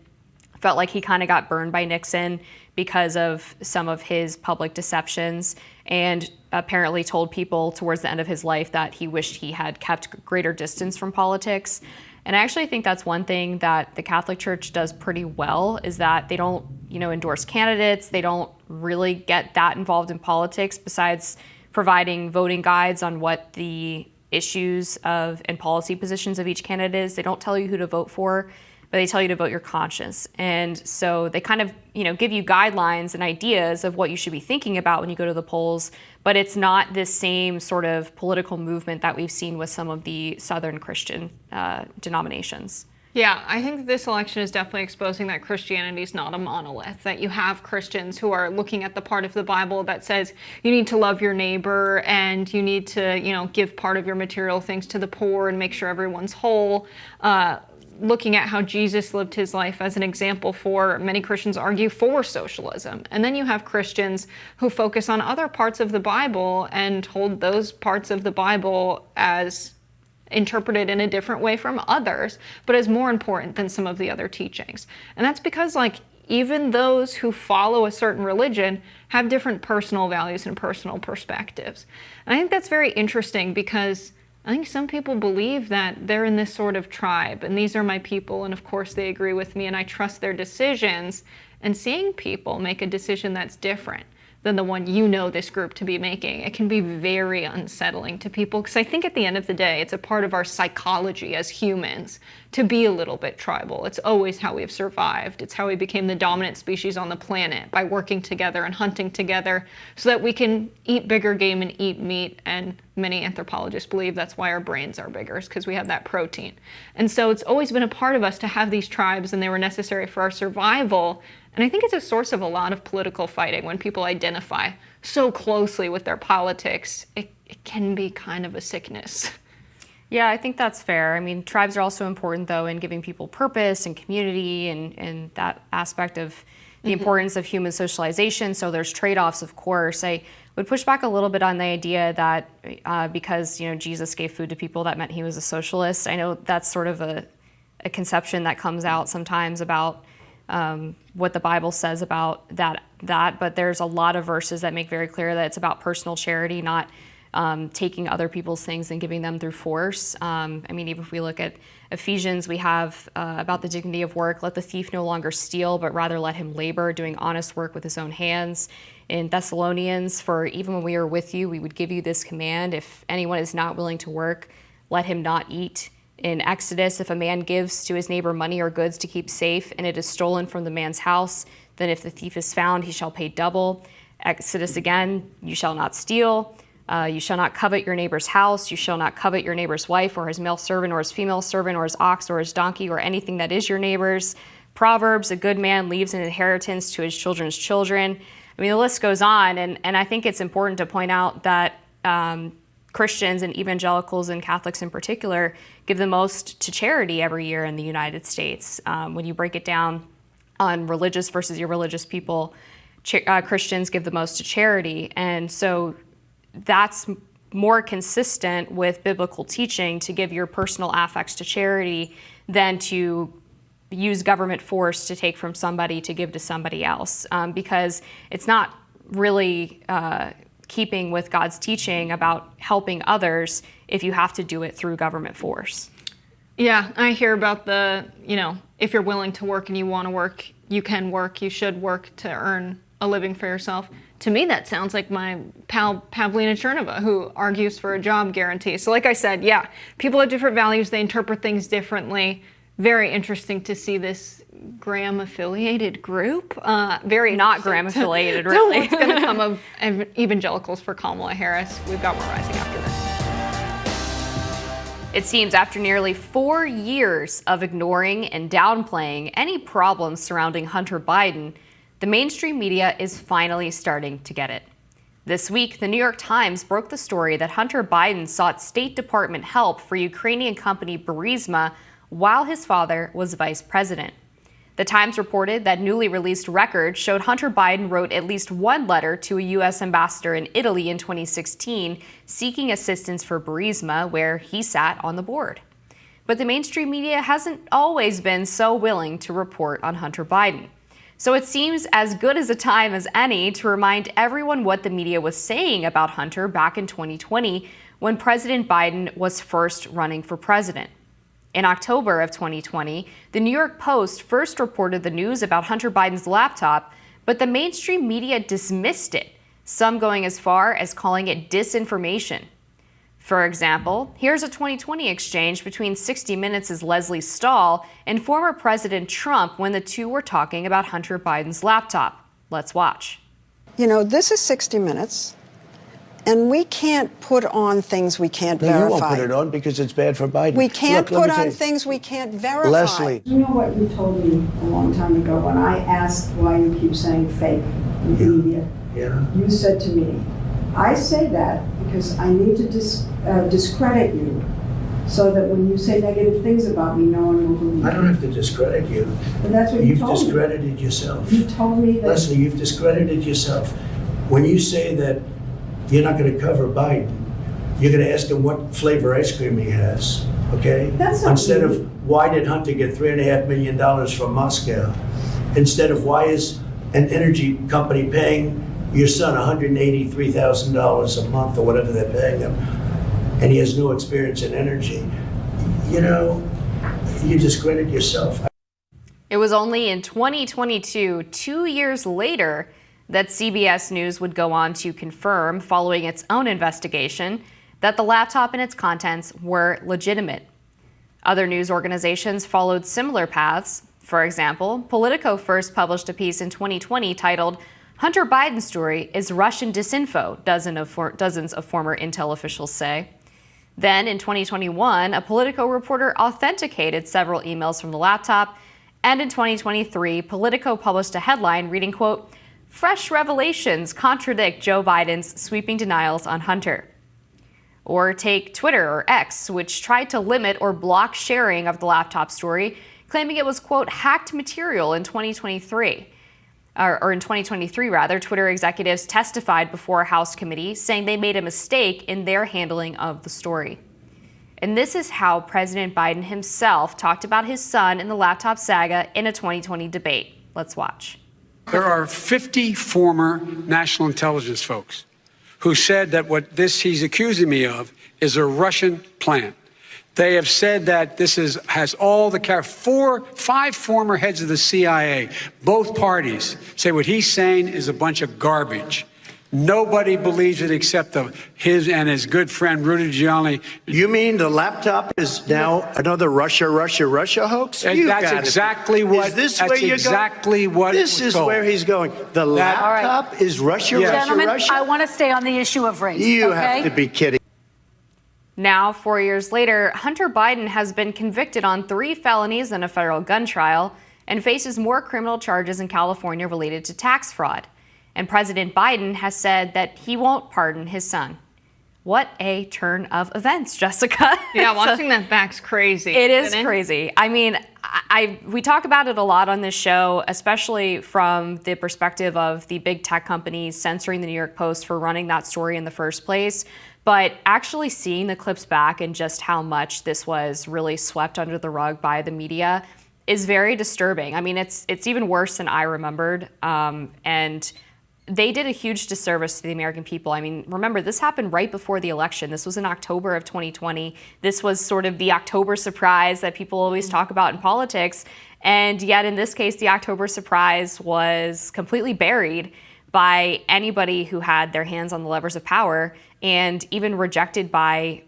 felt like he kind of got burned by Nixon because of some of his public deceptions, and apparently told people towards the end of his life that he wished he had kept greater distance from politics. And I actually think that's one thing that the Catholic Church does pretty well, is that they don't, endorse candidates. They don't really get that involved in politics besides providing voting guides on what the issues and policy positions of each candidate is. They don't tell you who to vote for, but they tell you to vote your conscience. And so they kind of, give you guidelines and ideas of what you should be thinking about when you go to the polls, but it's not this same sort of political movement that we've seen with some of the Southern Christian denominations. Yeah, I think this election is definitely exposing that Christianity is not a monolith, that you have Christians who are looking at the part of the Bible that says you need to love your neighbor and you need to, give part of your material things to the poor and make sure everyone's whole. Looking at how Jesus lived his life as an example for, many Christians argue, for socialism. And then you have Christians who focus on other parts of the Bible and hold those parts of the Bible as interpreted in a different way from others, but as more important than some of the other teachings. And that's because, even those who follow a certain religion have different personal values and personal perspectives. And I think that's very interesting because I think some people believe that they're in this sort of tribe, and these are my people, and of course they agree with me, and I trust their decisions. And seeing people make a decision that's different than the one this group to be making, it can be very unsettling to people, because I think at the end of the day, it's a part of our psychology as humans to be a little bit tribal. It's always how we've survived. It's how we became the dominant species on the planet, by working together and hunting together so that we can eat bigger game and eat meat. And many anthropologists believe that's why our brains are bigger, is because we have that protein. And so it's always been a part of us to have these tribes, and they were necessary for our survival. And I think it's a source of a lot of political fighting when people identify so closely with their politics. It can be kind of a sickness. Yeah, I think that's fair. I mean, tribes are also important, though, in giving people purpose and community and that aspect of the importance of human socialization. So there's trade-offs, of course. I would push back a little bit on the idea that because, Jesus gave food to people, that meant he was a socialist. I know that's sort of a conception that comes out sometimes about what the Bible says about that, but there's a lot of verses that make very clear that it's about personal charity, not taking other people's things and giving them through force. Even if we look at Ephesians, we have about the dignity of work. Let the thief no longer steal, but rather let him labor, doing honest work with his own hands. In Thessalonians, for even when we are with you, we would give you this command: if anyone is not willing to work, let him not eat. In Exodus, if a man gives to his neighbor money or goods to keep safe, and it is stolen from the man's house, then if the thief is found, he shall pay double. Exodus again, you shall not steal. You shall not covet your neighbor's house. You shall not covet your neighbor's wife, or his male servant, or his female servant, or his ox, or his donkey, or anything that is your neighbor's. Proverbs, a good man leaves an inheritance to his children's children. The list goes on, and I think it's important to point out that Christians and evangelicals and Catholics in particular give the most to charity every year in the United States. When you break it down on religious versus irreligious people, Christians give the most to charity. And so that's more consistent with biblical teaching, to give your personal affects to charity than to use government force to take from somebody to give to somebody else, because it's not really keeping with God's teaching about helping others if you have to do it through government force. Yeah, I hear about if you're willing to work and you want to work, you can work, you should work to earn a living for yourself. To me, that sounds like my pal Pavlina Chernova, who argues for a job guarantee. So like I said, yeah, people have different values, they interpret things differently. Very interesting to see this Graham-affiliated group. Very not Graham-affiliated, really. What's going to come of evangelicals for Kamala Harris? We've got more rising after this. It seems after nearly 4 years of ignoring and downplaying any problems surrounding Hunter Biden, the mainstream media is finally starting to get it. This week, the New York Times broke the story that Hunter Biden sought State Department help for Ukrainian company Burisma while his father was vice president. The Times reported that newly released records showed Hunter Biden wrote at least one letter to a U.S. ambassador in Italy in 2016 seeking assistance for Burisma, where he sat on the board. But the mainstream media hasn't always been so willing to report on Hunter Biden. So it seems as good as a time as any to remind everyone what the media was saying about Hunter back in 2020 when President Biden was first running for president. In October of 2020, the New York Post first reported the news about Hunter Biden's laptop, but the mainstream media dismissed it, some going as far as calling it disinformation. For example, here's a 2020 exchange between 60 Minutes' Leslie Stahl and former President Trump when the two were talking about Hunter Biden's laptop. Let's watch. You know, this is 60 Minutes, and we can't put on things we can't verify. You won't put it on because it's bad for Biden. We can't Look, let put me tell on you. things we can't verify. Leslie. You know what you told me a long time ago when I asked why you keep saying fake in the media? Yeah. You said to me, I say that because I need to discredit you so that when you say negative things about me, no one will believe I don't have to discredit you. But that's what you You've told me. discredited yourself. You told me that. Leslie, you've discredited yourself. When you say that you're not going to cover Biden, you're going to ask him what flavor ice cream he has, okay? That's not Instead me. of why did Hunter get $3.5 million from Moscow? Instead of why is an energy company paying your son $183,000 a month or whatever they're paying him, and he has no experience in energy. You know, you discredit yourself. It was only in 2022, 2 years later, that CBS News would go on to confirm, following its own investigation, that the laptop and its contents were legitimate. Other news organizations followed similar paths. For example, Politico first published a piece in 2020 titled, "Hunter Biden's Story is Russian Disinfo," dozens of former intel officials say. Then in 2021, a Politico reporter authenticated several emails from the laptop. And in 2023, Politico published a headline reading, quote, "Fresh revelations contradict Joe Biden's sweeping denials on Hunter." Or take Twitter or X, which tried to limit or block sharing of the laptop story, claiming it was, quote, hacked material in 2023. Or in 2023, rather, Twitter executives testified before a House committee saying they made a mistake in their handling of the story. And this is how President Biden himself talked about his son in the laptop saga in a 2020 debate. Let's watch. There are 50 former national intelligence folks who said that what he's accusing me of is a Russian plant. They have said that this has all the five former heads of the CIA, both parties, say what he's saying is a bunch of garbage. Nobody believes it except his and his good friend Rudy Giuliani. You mean the laptop is now another Russia hoax? And that's exactly what. Is this that's where you're exactly going? what. This is told. where he's going. The laptop is Russia, Yes. Gentlemen, Russia. I want to stay on the issue of race. You okay? have to be kidding. Now, 4 years later, Hunter Biden has been convicted on 3 felonies in a federal gun trial and faces more criminal charges in California related to tax fraud. And President Biden has said that he won't pardon his son. What a turn of events, Jessica. Yeah, watching that back's crazy. It is isn't it? crazy. I mean, we talk about it a lot on this show, especially from the perspective of the big tech companies censoring the New York Post for running that story in the first place. But actually seeing the clips back and just how much this was really swept under the rug by the media is very disturbing. I mean, it's even worse than I remembered. And they did a huge disservice to the American people. I mean, remember, this happened right before the election. This was in October of 2020. This was sort of the October surprise that people always talk about in politics. And yet, in this case, the October surprise was completely buried by anybody who had their hands on the levers of power, and even rejected by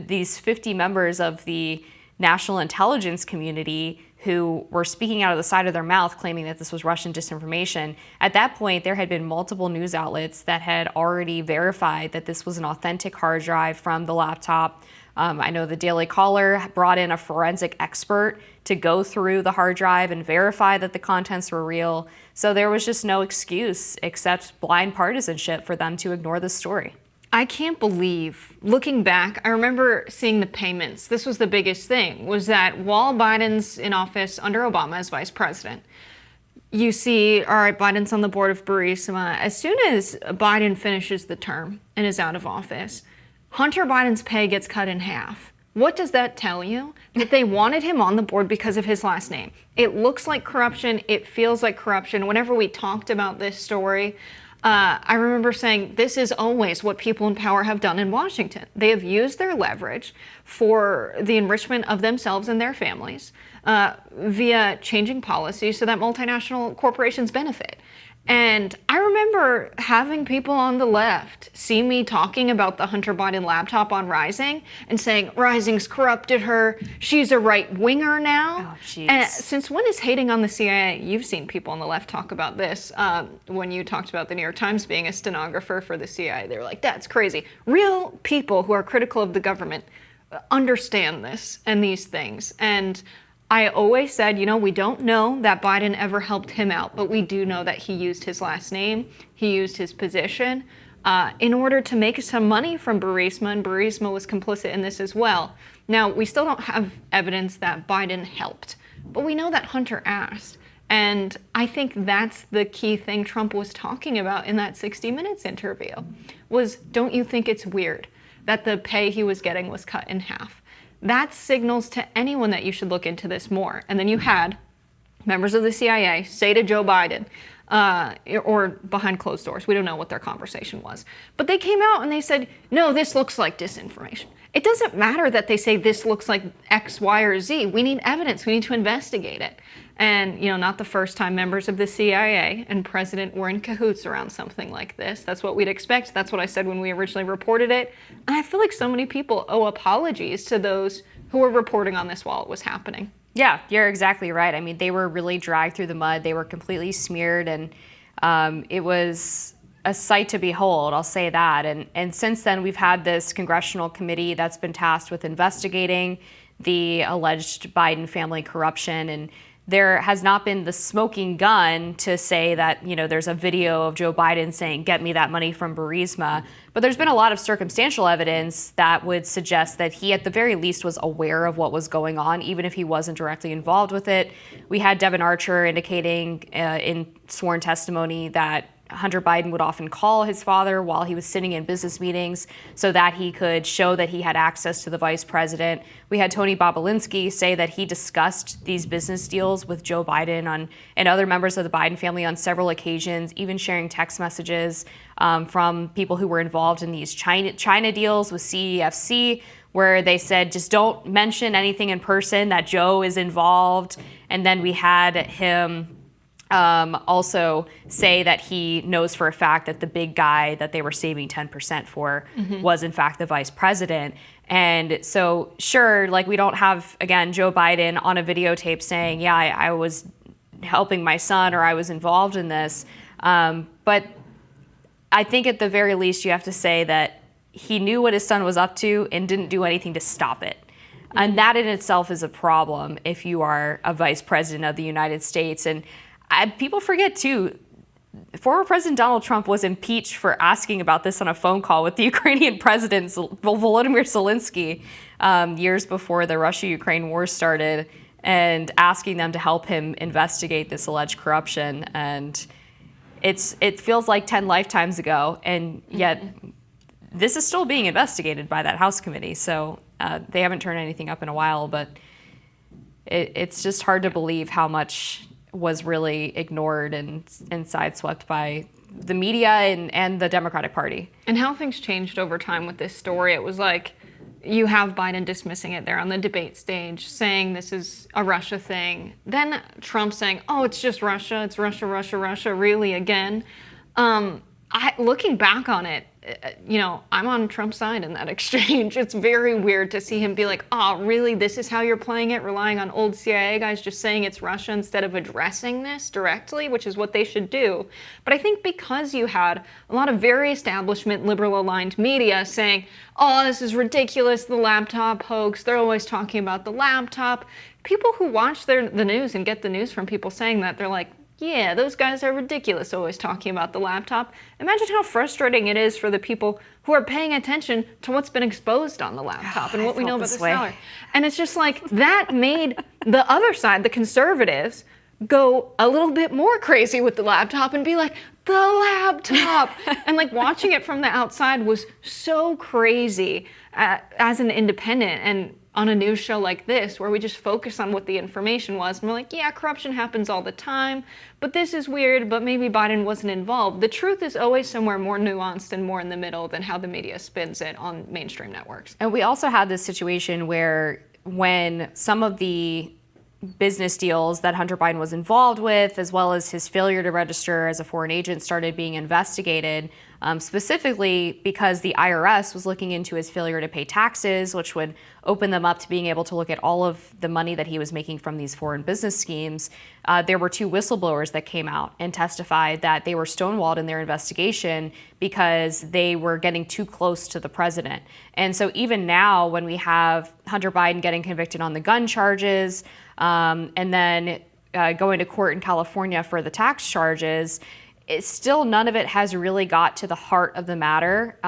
these 50 members of the national intelligence community who were speaking out of the side of their mouth claiming that this was Russian disinformation. At that point, there had been multiple news outlets that had already verified that this was an authentic hard drive from the laptop. I know the Daily Caller brought in a forensic expert to go through the hard drive and verify that the contents were real. So there was just no excuse except blind partisanship for them to ignore this story. I can't believe, looking back, I remember seeing the payments. This was the biggest thing, was that while Biden's in office under Obama as vice president, you see, all right, Biden's on the board of Burisma. As soon as Biden finishes the term and is out of office, Hunter Biden's pay gets cut in half. What does that tell you? That they wanted him on the board because of his last name. It looks like corruption. It feels like corruption. Whenever we talked about this story, I remember saying this is always what people in power have done in Washington. They have used their leverage for the enrichment of themselves and their families via changing policies so that multinational corporations benefit. And I remember having people on the left see me talking about the Hunter Biden laptop on Rising and saying, Rising's corrupted her, she's a right-winger now. Oh, jeez. And since when is hating on the CIA? You've seen people on the left talk about this. When you talked about the New York Times being a stenographer for the CIA, they were like, that's crazy. Real people who are critical of the government understand this and these things. And I always said, we don't know that Biden ever helped him out, but we do know that he used his last name, he used his position in order to make some money from Burisma, and Burisma was complicit in this as well. Now, we still don't have evidence that Biden helped, but we know that Hunter asked. And I think that's the key thing Trump was talking about in that 60 Minutes interview, was, don't you think it's weird that the pay he was getting was cut in half? That signals to anyone that you should look into this more. And then you had members of the CIA say to Joe Biden, or behind closed doors, we don't know what their conversation was, but they came out and they said, no, this looks like disinformation. It doesn't matter that they say this looks like X, Y, or Z. We need evidence. We need to investigate it. And, not the first time members of the CIA and president were in cahoots around something like this. That's what we'd expect. That's what I said when we originally reported it. And I feel like so many people owe apologies to those who were reporting on this while it was happening. Yeah, you're exactly right. I mean, they were really dragged through the mud. They were completely smeared, and it was a sight to behold, I'll say that. And since then, we've had this congressional committee that's been tasked with investigating the alleged Biden family corruption, and there has not been the smoking gun to say that, there's a video of Joe Biden saying, get me that money from Burisma. But there's been a lot of circumstantial evidence that would suggest that he, at the very least, was aware of what was going on, even if he wasn't directly involved with it. We had Devin Archer indicating in sworn testimony that Hunter Biden would often call his father while he was sitting in business meetings so that he could show that he had access to the vice president. We had Tony Bobolinsky say that he discussed these business deals with Joe Biden and other members of the Biden family on several occasions, even sharing text messages from people who were involved in these China deals with CEFC, where they said, just don't mention anything in person that Joe is involved. And then we had him also say that he knows for a fact that the big guy that they were saving 10% for was in fact the vice president. And so sure, we don't have, again, Joe Biden on a videotape saying, yeah, I was helping my son or I was involved in this. But I think at the very least you have to say that he knew what his son was up to and didn't do anything to stop it. And that in itself is a problem if you are a vice president of the United States. And people forget, too, former President Donald Trump was impeached for asking about this on a phone call with the Ukrainian president, Volodymyr Zelensky, years before the Russia-Ukraine war started, and asking them to help him investigate this alleged corruption. And it feels like 10 lifetimes ago, and yet this is still being investigated by that House committee. So they haven't turned anything up in a while, but it's just hard to believe how much was really ignored and sideswept by the media and the Democratic Party. And how things changed over time with this story. It was like you have Biden dismissing it there on the debate stage, saying this is a Russia thing. Then Trump saying, oh, it's just Russia. It's Russia, Russia, Russia, really again. Looking back on it, I'm on Trump's side in that exchange. It's very weird to see him be like, oh, really? This is how you're playing it? Relying on old CIA guys just saying it's Russia instead of addressing this directly, which is what they should do. But I think because you had a lot of very establishment liberal-aligned media saying, oh, this is ridiculous, the laptop hoax, they're always talking about the laptop. People who watch the news and get the news from people saying that, they're like, yeah, those guys are ridiculous, always talking about the laptop. Imagine how frustrating it is for the people who are paying attention to what's been exposed on the laptop and what we know about the seller. And it's just like, that made the other side, the conservatives, go a little bit more crazy with the laptop and be like, the laptop! And watching it from the outside was so crazy as an independent, and on a news show like this, where we just focus on what the information was, and we're like, yeah, corruption happens all the time, but this is weird, but maybe Biden wasn't involved. The truth is always somewhere more nuanced and more in the middle than how the media spins it on mainstream networks. And we also had this situation where when some of the business deals that Hunter Biden was involved with, as well as his failure to register as a foreign agent, started being investigated, specifically because the IRS was looking into his failure to pay taxes, which would open them up to being able to look at all of the money that he was making from these foreign business schemes. There were 2 whistleblowers that came out and testified that they were stonewalled in their investigation because they were getting too close to the president. And so even now, when we have Hunter Biden getting convicted on the gun charges, and then going to court in California for the tax charges, it's still, none of it has really got to the heart of the matter,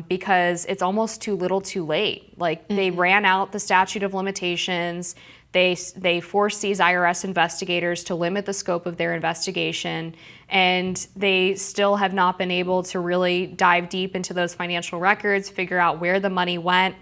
because it's almost too little too late. Like, they ran out the statute of limitations. They forced these IRS investigators to limit the scope of their investigation, and they still have not been able to really dive deep into those financial records, figure out where the money went.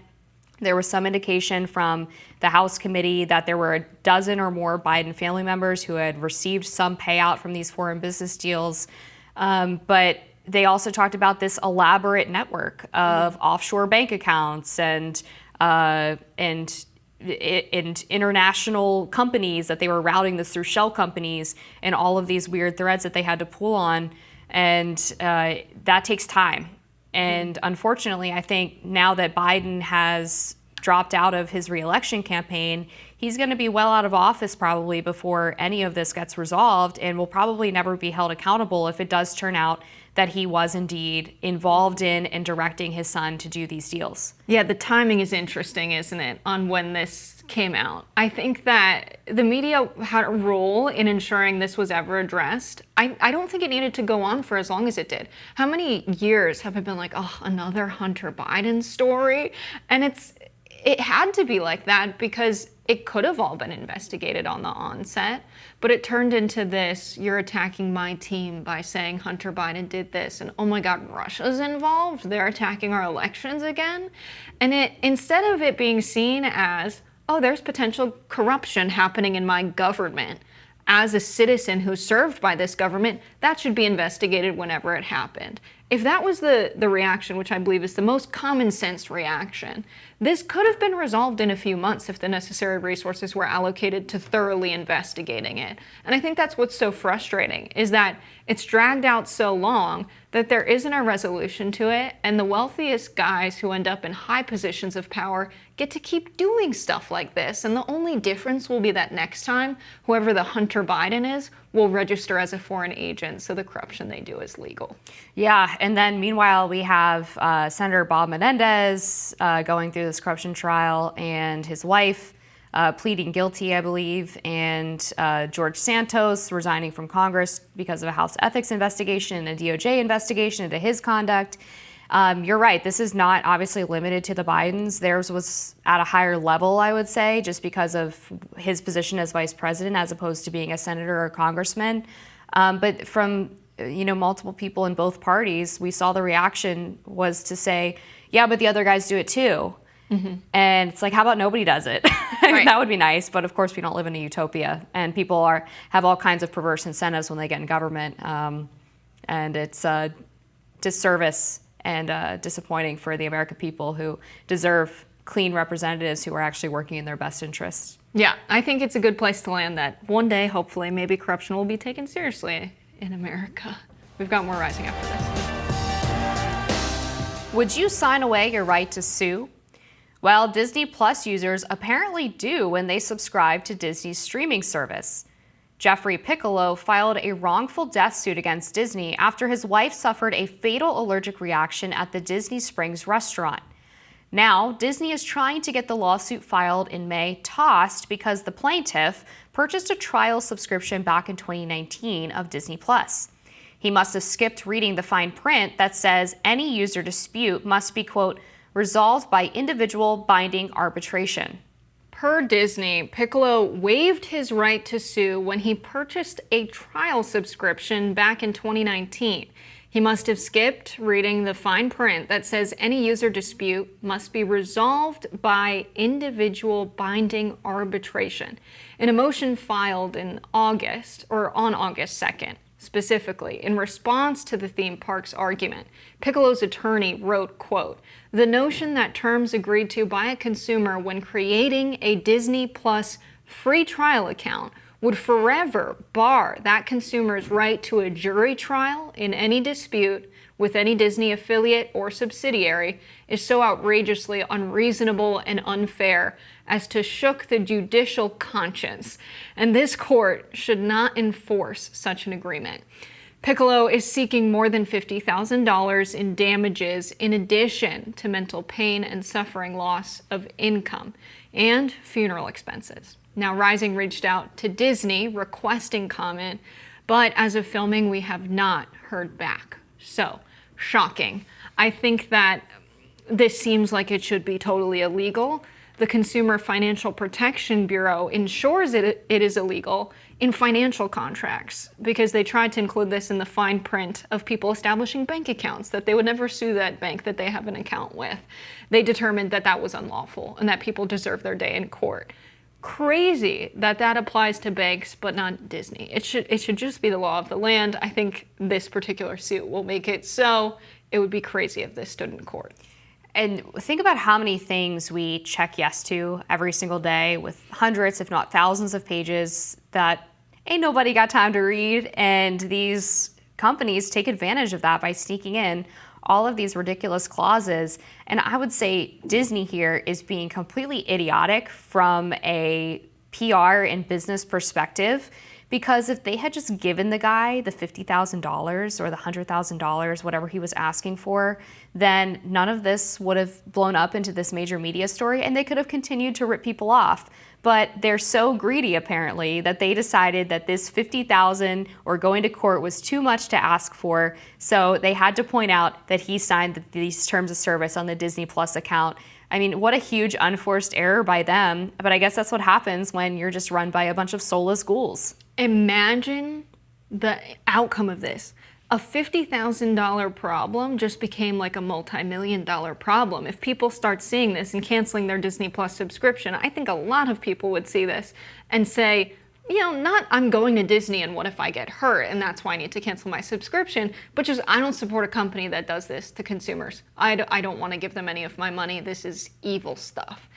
There was some indication from the House committee that there were a dozen or more Biden family members who had received some payout from these foreign business deals. But they also talked about this elaborate network of offshore bank accounts and international companies that they were routing this through, shell companies, and all of these weird threads that they had to pull on. And that takes time. And unfortunately, I think now that Biden has dropped out of his reelection campaign, he's going to be well out of office probably before any of this gets resolved, and will probably never be held accountable if it does turn out that he was indeed involved in and directing his son to do these deals. Yeah, the timing is interesting, isn't it, on when this came out. I think that the media had a role in ensuring this was ever addressed. I don't think it needed to go on for as long as it did. How many years have I been like, oh, another Hunter Biden story? And it had to be like that because it could have all been investigated on the onset, but it turned into this, you're attacking my team by saying Hunter Biden did this, and oh my God, Russia's involved, they're attacking our elections again. And instead of it being seen as, oh, there's potential corruption happening in my government, as a citizen who served by this government, that should be investigated whenever it happened. If that was the reaction, which I believe is the most common sense reaction, this could have been resolved in a few months if the necessary resources were allocated to thoroughly investigating it. And I think that's what's so frustrating, is that it's dragged out so long that there isn't a resolution to it, and the wealthiest guys who end up in high positions of power get to keep doing stuff like this. And the only difference will be that next time, whoever the Hunter Biden is will register as a foreign agent, so the corruption they do is legal. Yeah, and then meanwhile, we have Senator Bob Menendez going through this corruption trial, and his wife pleading guilty, I believe, and George Santos resigning from Congress because of a House ethics investigation and a DOJ investigation into his conduct. You're right, this is not obviously limited to the Bidens. Theirs was at a higher level, I would say, just because of his position as vice president as opposed to being a senator or a congressman. But from multiple people in both parties, we saw the reaction was to say, yeah, but the other guys do it too. Mm-hmm. And it's like, how about nobody does it? Right. That would be nice, but of course we don't live in a utopia, and people have all kinds of perverse incentives when they get in government, and it's a disservice and disappointing for the American people who deserve clean representatives who are actually working in their best interests. Yeah, I think it's a good place to land that one day, hopefully, maybe corruption will be taken seriously in America. We've got more rising after this. Would you sign away your right to sue? Well, Disney Plus users apparently do when they subscribe to Disney's streaming service. Jeffrey Piccolo filed a wrongful death suit against Disney after his wife suffered a fatal allergic reaction at the Disney Springs restaurant. Now, Disney is trying to get the lawsuit filed in May tossed because the plaintiff purchased a trial subscription back in 2019 of Disney Plus. He must have skipped reading the fine print that says any user dispute must be, quote, resolved by individual binding arbitration. Per Disney, Piccolo waived his right to sue when he purchased a trial subscription back in 2019. He must have skipped reading the fine print that says any user dispute must be resolved by individual binding arbitration. In a motion filed in August, or on August 2nd, specifically, in response to the theme park's argument, Piccolo's attorney wrote, quote, "The notion that terms agreed to by a consumer when creating a Disney Plus free trial account would forever bar that consumer's right to a jury trial in any dispute with any Disney affiliate or subsidiary is so outrageously unreasonable and unfair as to shook the judicial conscience, and this court should not enforce such an agreement. Piccolo is seeking more than $50,000 in damages in addition to mental pain and suffering loss of income and funeral expenses. Now, Rising reached out to Disney requesting comment, but as of filming, we have not heard back. So, shocking. I think that this seems like it should be totally illegal. The Consumer Financial Protection Bureau ensures it is illegal in financial contracts because they tried to include this in the fine print of people establishing bank accounts, that they would never sue that bank that they have an account with. They determined that that was unlawful and that people deserve their day in court. Crazy that that applies to banks but not Disney. It should just be the law of the land. I think this particular suit will make it so. It would be crazy if this stood in court. And think about how many things we check yes to every single day with hundreds, if not thousands of pages that ain't nobody got time to read. And these companies take advantage of that by sneaking in all of these ridiculous clauses. And I would say Disney here is being completely idiotic from a PR and business perspective, because if they had just given the guy the $50,000 or the $100,000, whatever he was asking for, then none of this would have blown up into this major media story and they could have continued to rip people off. But they're so greedy, apparently, that they decided that this $50,000 or going to court was too much to ask for. So they had to point out that he signed these terms of service on the Disney Plus account. I mean, what a huge unforced error by them. But I guess that's what happens when you're just run by a bunch of soulless ghouls. Imagine the outcome of this. A $50,000 problem just became like a multi-million-dollar problem. If people start seeing this and canceling their Disney Plus subscription, I think a lot of people would see this and say, you know, not I'm going to Disney and what if I get hurt and that's why I need to cancel my subscription, but just I don't support a company that does this to consumers. I don't want to give them any of my money. This is evil stuff.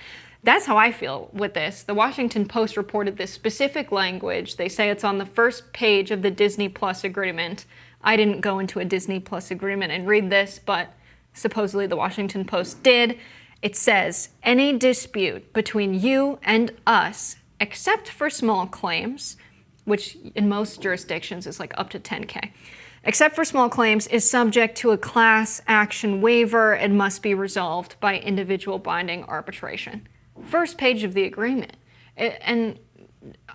That's how I feel with this. The Washington Post reported this specific language. They say it's on the first page of the Disney Plus agreement. I didn't go into a Disney Plus agreement and read this, but supposedly the Washington Post did. It says, any dispute between you and us, except for small claims, which in most jurisdictions is like up to 10K, except for small claims, is subject to a class action waiver and must be resolved by individual binding arbitration. First page of the agreement. And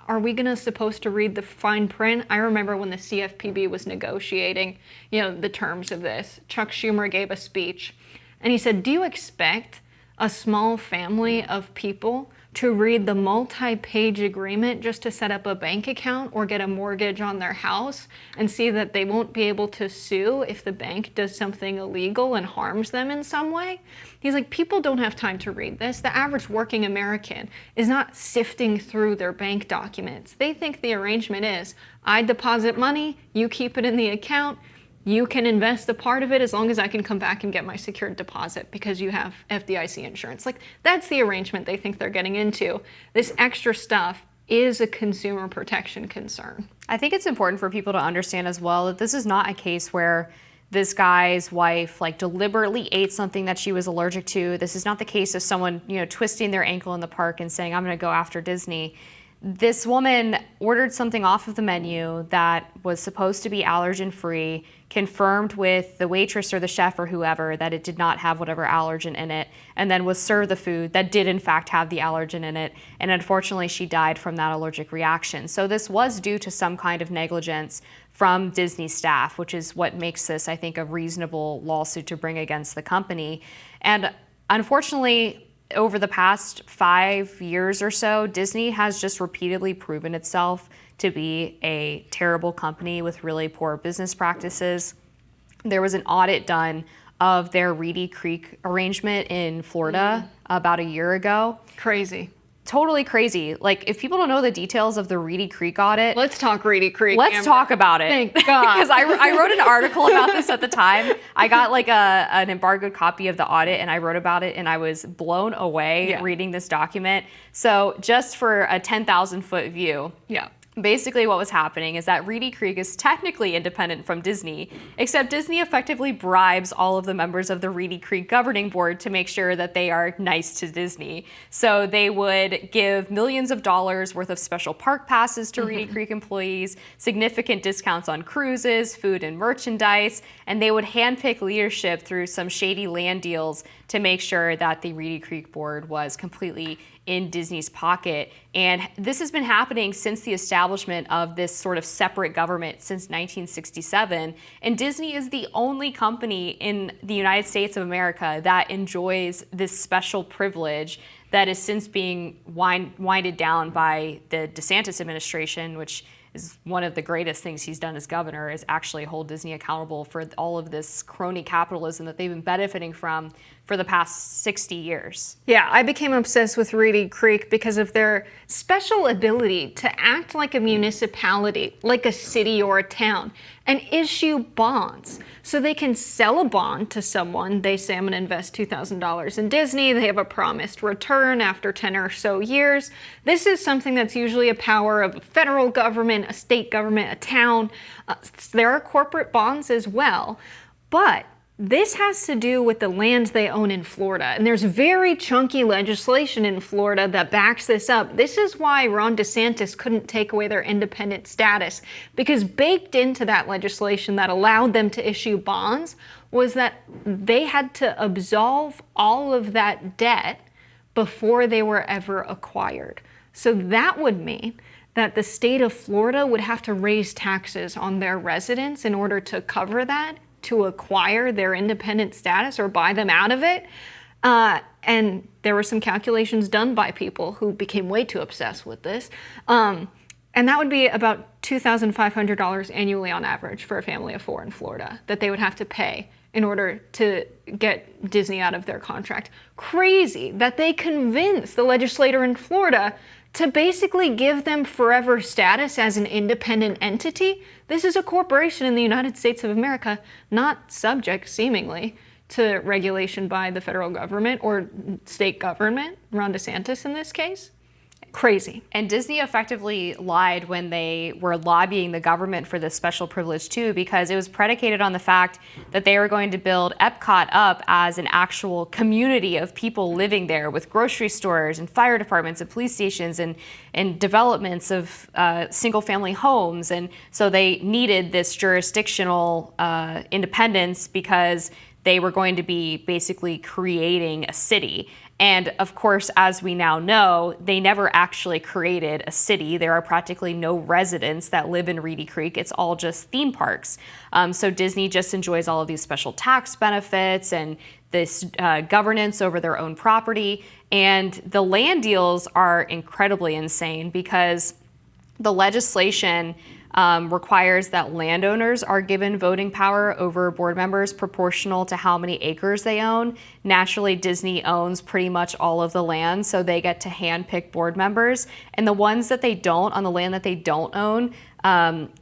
are we supposed to read the fine print? I remember when the CFPB was negotiating, the terms of this. Chuck Schumer gave a speech and he said, do you expect a small family of people to read the multi-page agreement just to set up a bank account or get a mortgage on their house and see that they won't be able to sue if the bank does something illegal and harms them in some way? He's like, people don't have time to read this. The average working American is not sifting through their bank documents. They think the arrangement is, I deposit money, you keep it in the account, you can invest a part of it as long as I can come back and get my secured deposit because you have FDIC insurance. Like, that's the arrangement they think they're getting into. This extra stuff is a consumer protection concern. I think it's important for people to understand as well that this is not a case where this guy's wife deliberately ate something that she was allergic to. This is not the case of someone, twisting their ankle in the park and saying, I'm going to go after Disney. This woman ordered something off of the menu that was supposed to be allergen-free, confirmed with the waitress or the chef or whoever that it did not have whatever allergen in it, and then was served the food that did in fact have the allergen in it. And unfortunately, she died from that allergic reaction. So this was due to some kind of negligence from Disney staff, which is what makes this, I think, a reasonable lawsuit to bring against the company. And unfortunately, over the past 5 years or so, Disney has just repeatedly proven itself to be a terrible company with really poor business practices. There was an audit done of their Reedy Creek arrangement in Florida about a year ago. Crazy. totally crazy. Like, if people don't know the details of the Reedy Creek audit, Let's talk Reedy Creek. let's Amber. talk about it. Thank God. Because I wrote an article about this at the time. I got like an embargoed copy of the audit, and I wrote about it, and I was blown away reading this document. So just for a 10,000 foot view. Yeah. Basically what was happening is that Reedy Creek is technically independent from Disney, except Disney effectively bribes all of the members of the Reedy Creek governing board to make sure that they are nice to Disney. So they would give millions of dollars worth of special park passes to Reedy Creek employees, significant discounts on cruises, food and merchandise, and they would handpick leadership through some shady land deals to make sure that the Reedy Creek board was completely in Disney's pocket. And this has been happening since the establishment of this sort of separate government since 1967. And Disney is the only company in the United States of America that enjoys this special privilege that is since being winded down by the DeSantis administration, which is one of the greatest things he's done as governor, is actually hold Disney accountable for all of this crony capitalism that they've been benefiting from for the past 60 years. Yeah, I became obsessed with Reedy Creek because of their special ability to act like a municipality, like a city or a town, and issue bonds. So they can sell a bond to someone. They say, I'm going to invest $2,000 in Disney. They have a promised return after 10 or so years. This is something that's usually a power of a federal government, a state government, a town. There are corporate bonds as well. But this has to do with the land they own in Florida. And there's very chunky legislation in Florida that backs this up. This is why Ron DeSantis couldn't take away their independent status, because baked into that legislation that allowed them to issue bonds was that they had to absolve all of that debt before they were ever acquired. So that would mean that the state of Florida would have to raise taxes on their residents in order to cover that, to acquire their independent status or buy them out of it. And there were some calculations done by people who became way too obsessed with this. And that would be about $2,500 annually on average for a family of four in Florida that they would have to pay in order to get Disney out of their contract. Crazy that they convinced the legislator in Florida to basically give them forever status as an independent entity. This is a corporation in the United States of America, not subject, seemingly, to regulation by the federal government or state government, Ron DeSantis in this case. Crazy. And Disney effectively lied when they were lobbying the government for this special privilege too, because it was predicated on the fact that they were going to build Epcot up as an actual community of people living there with grocery stores and fire departments and police stations and developments of single family homes. And so they needed this jurisdictional independence because they were going to be basically creating a city. And of course, as we now know, they never actually created a city. There are practically no residents that live in Reedy Creek. It's all just theme parks. So Disney just enjoys all of these special tax benefits and this governance over their own property. And the land deals are incredibly insane because the legislation requires that landowners are given voting power over board members proportional to how many acres they own. Naturally, Disney owns pretty much all of the land, so they get to handpick board members. And the ones that they don't, on the land that they don't own,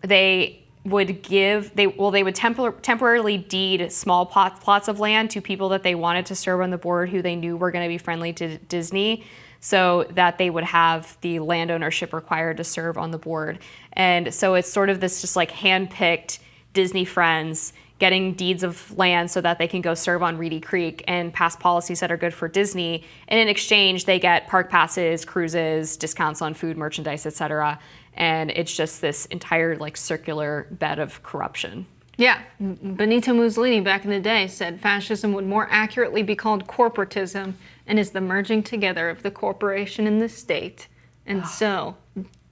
they would temporarily deed small plots of land to people that they wanted to serve on the board who they knew were going to be friendly to Disney, so that they would have the land ownership required to serve on the board. And so it's sort of this just like hand-picked Disney friends getting deeds of land so that they can go serve on Reedy Creek and pass policies that are good for Disney. And in exchange, they get park passes, cruises, discounts on food, merchandise, etc. And it's just this entire like circular bed of corruption. Yeah, Benito Mussolini back in the day said fascism would more accurately be called corporatism and is the merging together of the corporation and the state. And so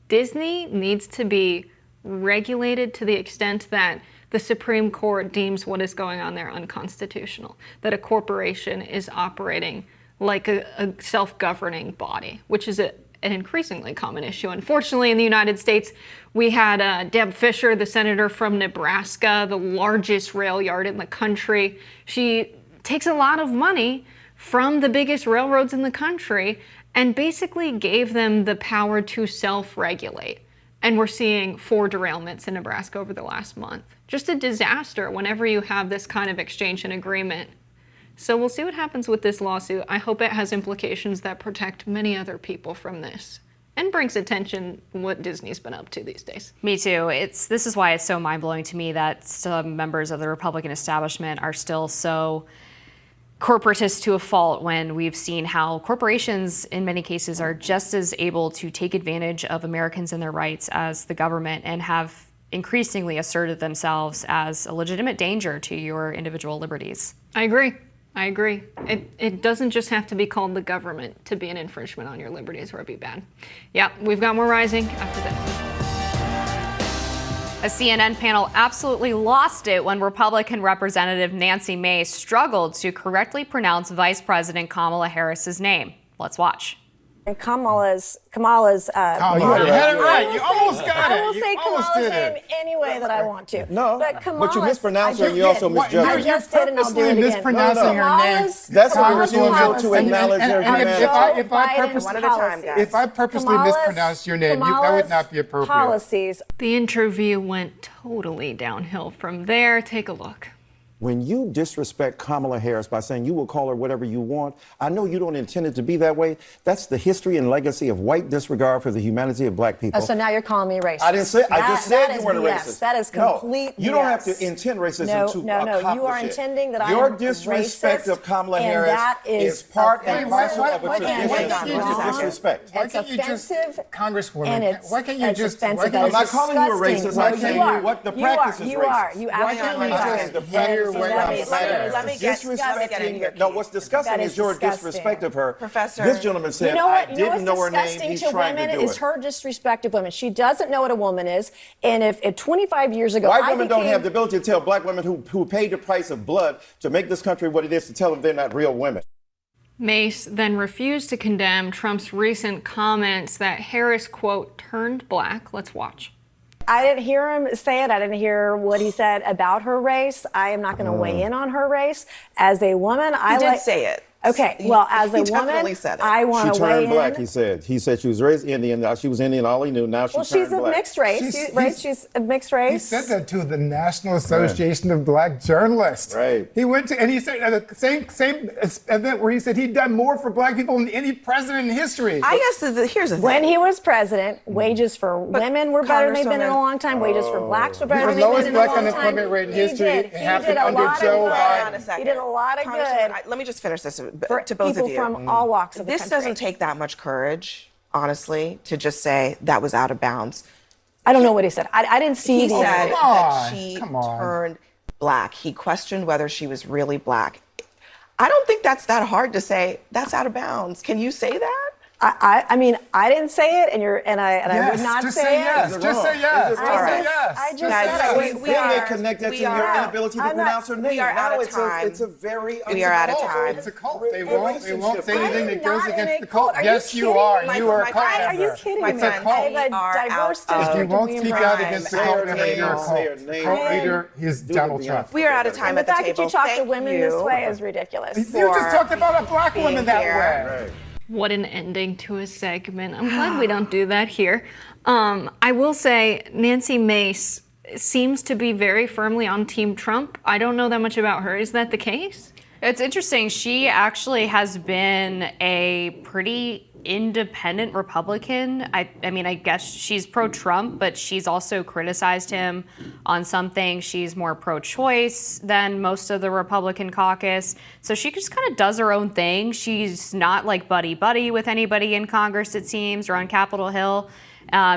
Disney needs to be regulated to the extent that the Supreme Court deems what is going on there unconstitutional, that a corporation is operating like a self-governing body, which is an increasingly common issue. Unfortunately, in the United States, we had Deb Fischer, the senator from Nebraska, the largest rail yard in the country. She takes a lot of money from the biggest railroads in the country and basically gave them the power to self-regulate. And we're seeing 4 derailments in Nebraska over the last month. Just a disaster whenever you have this kind of exchange and agreement. So we'll see what happens with this lawsuit. I hope it has implications that protect many other people from this and brings attention what Disney's been up to these days. Me too. This is why it's so mind-blowing to me that some members of the Republican establishment are still so corporatist to a fault when we've seen how corporations in many cases are just as able to take advantage of Americans and their rights as the government and have increasingly asserted themselves as a legitimate danger to your individual liberties. I agree. It doesn't just have to be called the government to be an infringement on your liberties or it'd be bad. Yeah, we've got more Rising after this. A CNN panel absolutely lost it when Republican Representative Nancy Mace struggled to correctly pronounce Vice President Kamala Harris's name. Let's watch. And Kamala's. You had it right. You almost got it. I will say Kamala's name any way that I want to. No, but you mispronounced her and you also misjudged her. I just did, and I'll do it again. Mispronouncing her name. That's Congresswoman to acknowledge her humanity. If I purposely mispronounced your name, that would not be appropriate. Policies. The interview went totally downhill from there. Take a look. When you disrespect Kamala Harris by saying you will call her whatever you want, I know you don't intend it to be that way. That's the history and legacy of white disregard for the humanity of black people. So now you're calling me racist. I didn't say. I just said you weren't a racist. That is complete. No, you don't have to intend racism to accomplish it. You are intending that your I am disrespect racist, of Kamala Harris is part and parcel of a tradition of disrespect. It's offensive, Congresswoman. Why can't you just? I'm not calling you a racist. I'm telling you what the practice is racist. You are. You absolutely are. Let me get in here. No, what's disgusting is your disrespect of her. Professor, this gentleman said, I didn't know her name. He's trying to do it. Is her disrespect of women. She doesn't know what a woman is. And if 25 years ago, white women don't have the ability to tell black women who paid the price of blood to make this country what it is to tell them they're not real women. Mace then refused to condemn Trump's recent comments that Harris, quote, turned black. Let's watch. I didn't hear him say it. I didn't hear what he said about her race. I am not going to weigh in on her race. As a woman, I did say it. Okay, well, as a woman, I want to weigh in. She turned black, he said. He said she was raised Indian. She was Indian, all he knew. Now she turned black. Well, she's a mixed race, She's a mixed race. He said that to the National Association of Black Journalists. Right. He went to, and he said at the same event where he said he'd done more for black people than any president in history. I guess here's the thing. When he was president, wages for women were better than they've been in a long time. Wages for blacks were better than they've been in a long time. The lowest black unemployment rate in history. It happened under Joe Biden. He did a lot of good. Let me just finish this to both of you. From all walks of the country. This doesn't take that much courage, honestly, to just say that was out of bounds. I don't know what he said. I didn't see he said that she turned black. He questioned whether she was really black. I don't think that's that hard to say. That's out of bounds. Can you say that? I mean, I didn't say it, and I would not say it. Just say yes. I just said it. We are connected to your inability to pronounce her name. We are out of time. It's a very. We are out of time. It's a cult. They won't say anything that goes against the cult. Yes, you are. You are a cult member. Are you kidding me? It's a cult. If you won't speak out against the cult member, you're a cult. The cult leader is Donald Trump. We are out of time at the table. The fact that you talk to women this way is ridiculous. You just talked about a black woman that way. What an ending to a segment. I'm glad we don't do that here. I will say Nancy Mace seems to be very firmly on Team Trump. I don't know that much about her. Is that the case? It's interesting. She actually has been a pretty independent Republican. I mean, I guess she's pro-Trump, but she's also criticized him on some things. She's more pro-choice than most of the Republican caucus. So she just kind of does her own thing. She's not like buddy-buddy with anybody in Congress, it seems, or on Capitol Hill.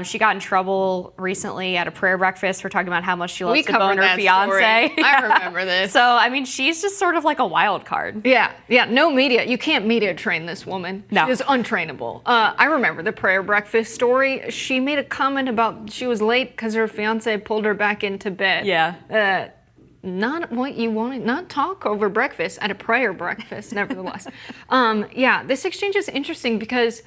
She got in trouble recently at a prayer breakfast for talking about how much she loves to bone her fiance. I remember this. So, I mean, she's just sort of like a wild card. Yeah, no media. You can't media train this woman. No. She is untrainable. I remember the prayer breakfast story. She made a comment about she was late because her fiance pulled her back into bed. Yeah. Not what you wanted, not talk over breakfast at a prayer breakfast, nevertheless. This exchange is interesting because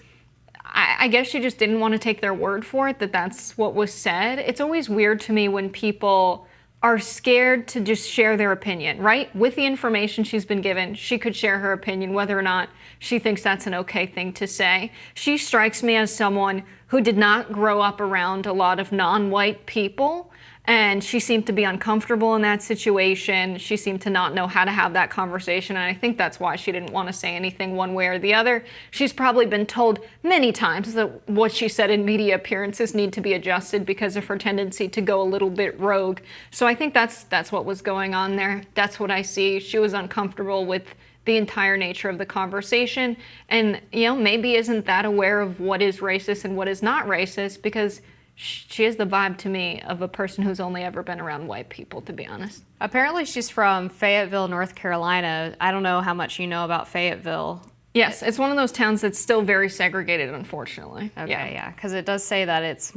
I guess she just didn't want to take their word for it, that that's what was said. It's always weird to me when people are scared to just share their opinion, right? With the information she's been given, she could share her opinion whether or not she thinks that's an okay thing to say. She strikes me as someone who did not grow up around a lot of non-white people, and she seemed to be uncomfortable in that situation. She seemed to not know how to have that conversation, and I think that's why she didn't want to say anything one way or the other. She's probably been told many times that what she said in media appearances need to be adjusted because of her tendency to go a little bit rogue. So I think that's what was going on there. That's what I see. She was uncomfortable with the entire nature of the conversation, and maybe isn't that aware of what is racist and what is not racist, because she has the vibe to me of a person who's only ever been around white people, to be honest. Apparently she's from Fayetteville, North Carolina. I don't know how much you know about Fayetteville. Yes, it's one of those towns that's still very segregated, unfortunately. Okay, yeah, because it does say that it's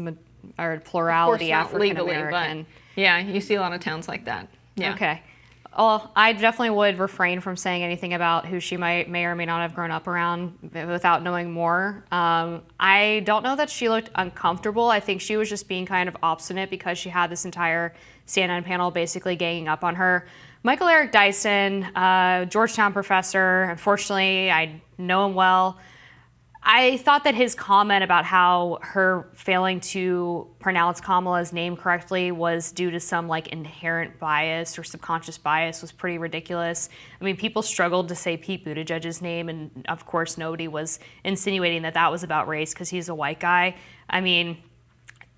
plurality African American. Yeah, you see a lot of towns like that. Yeah. Okay. Well, I definitely would refrain from saying anything about who she may or may not have grown up around without knowing more. I don't know that she looked uncomfortable. I think she was just being kind of obstinate because she had this entire CNN panel basically ganging up on her. Michael Eric Dyson, Georgetown professor, unfortunately, I know him well. I thought that his comment about how her failing to pronounce Kamala's name correctly was due to some inherent bias or subconscious bias was pretty ridiculous. I mean, people struggled to say Pete Buttigieg's name, and of course nobody was insinuating that that was about race because he's a white guy. I mean,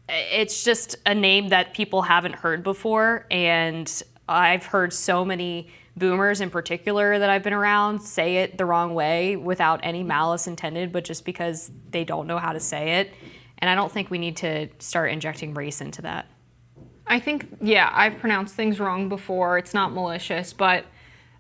it's just a name that people haven't heard before, and I've heard so many boomers in particular that I've been around say it the wrong way without any malice intended, but just because they don't know how to say it. And I don't think we need to start injecting race into that. I think, I've pronounced things wrong before. It's not malicious, but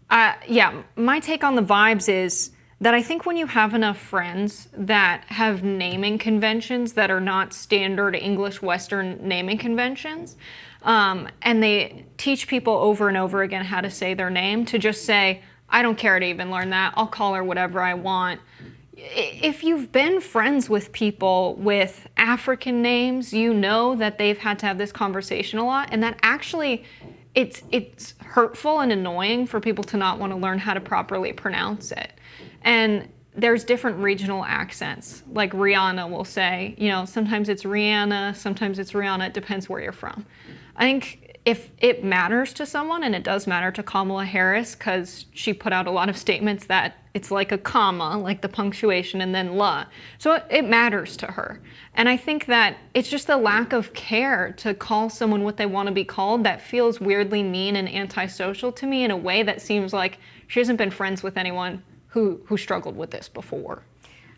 my take on the vibes is that I think when you have enough friends that have naming conventions that are not standard English Western naming conventions, and they teach people over and over again how to say their name, to just say, I don't care to even learn that, I'll call her whatever I want. If you've been friends with people with African names, you know that they've had to have this conversation a lot, and that actually it's hurtful and annoying for people to not want to learn how to properly pronounce it. And there's different regional accents. Like Rihanna will say, sometimes it's Rihanna, sometimes it's Rihanna, it depends where you're from. I think if it matters to someone, and it does matter to Kamala Harris, because she put out a lot of statements that it's like a comma, like the punctuation, and then la. So it matters to her. And I think that it's just a lack of care to call someone what they want to be called that feels weirdly mean and antisocial to me in a way that seems like she hasn't been friends with anyone who struggled with this before.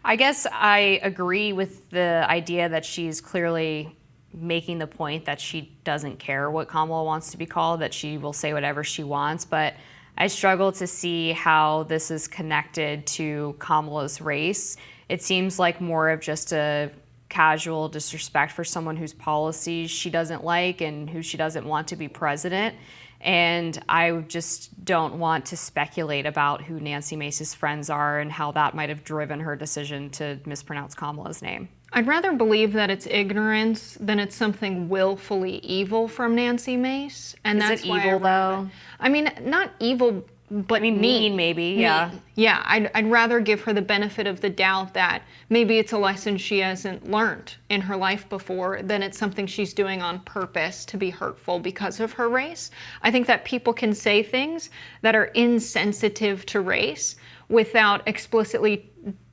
I guess I agree with the idea that she's clearly making the point that she doesn't care what Kamala wants to be called, that she will say whatever she wants, but I struggle to see how this is connected to Kamala's race. It seems like more of just a casual disrespect for someone whose policies she doesn't like and who she doesn't want to be president. And I just don't want to speculate about who Nancy Mace's friends are and how that might have driven her decision to mispronounce Kamala's name. I'd rather believe that it's ignorance than it's something willfully evil from Nancy Mace. And Is that's it why evil, though? I mean, not evil, but mean, maybe, yeah. Yeah, I'd rather give her the benefit of the doubt that maybe it's a lesson she hasn't learned in her life before than it's something she's doing on purpose to be hurtful because of her race. I think that people can say things that are insensitive to race without explicitly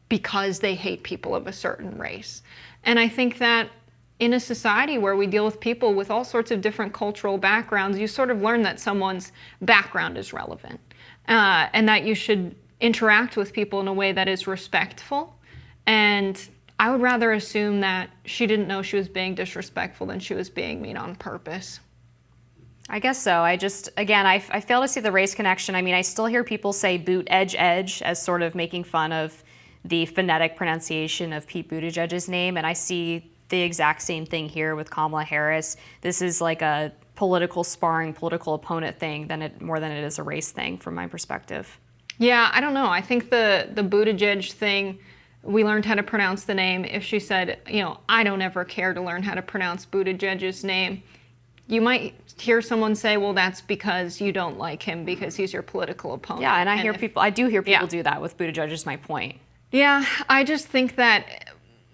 because they hate people of a certain race. And I think that in a society where we deal with people with all sorts of different cultural backgrounds, you sort of learn that someone's background is relevant, and that you should interact with people in a way that is respectful. And I would rather assume that she didn't know she was being disrespectful than she was being mean on purpose. I guess so. I fail to see the race connection. I mean, I still hear people say boot edge as sort of making fun of the phonetic pronunciation of Pete Buttigieg's name, and I see the exact same thing here with Kamala Harris. This is like a political sparring, political opponent thing more than it is a race thing from my perspective. Yeah, I don't know. I think the Buttigieg thing, we learned how to pronounce the name. If she said, I don't ever care to learn how to pronounce Buttigieg's name, you might hear someone say, well, that's because you don't like him because he's your political opponent. Yeah, and I do hear people do that with Buttigieg, is my point. Yeah, I just think that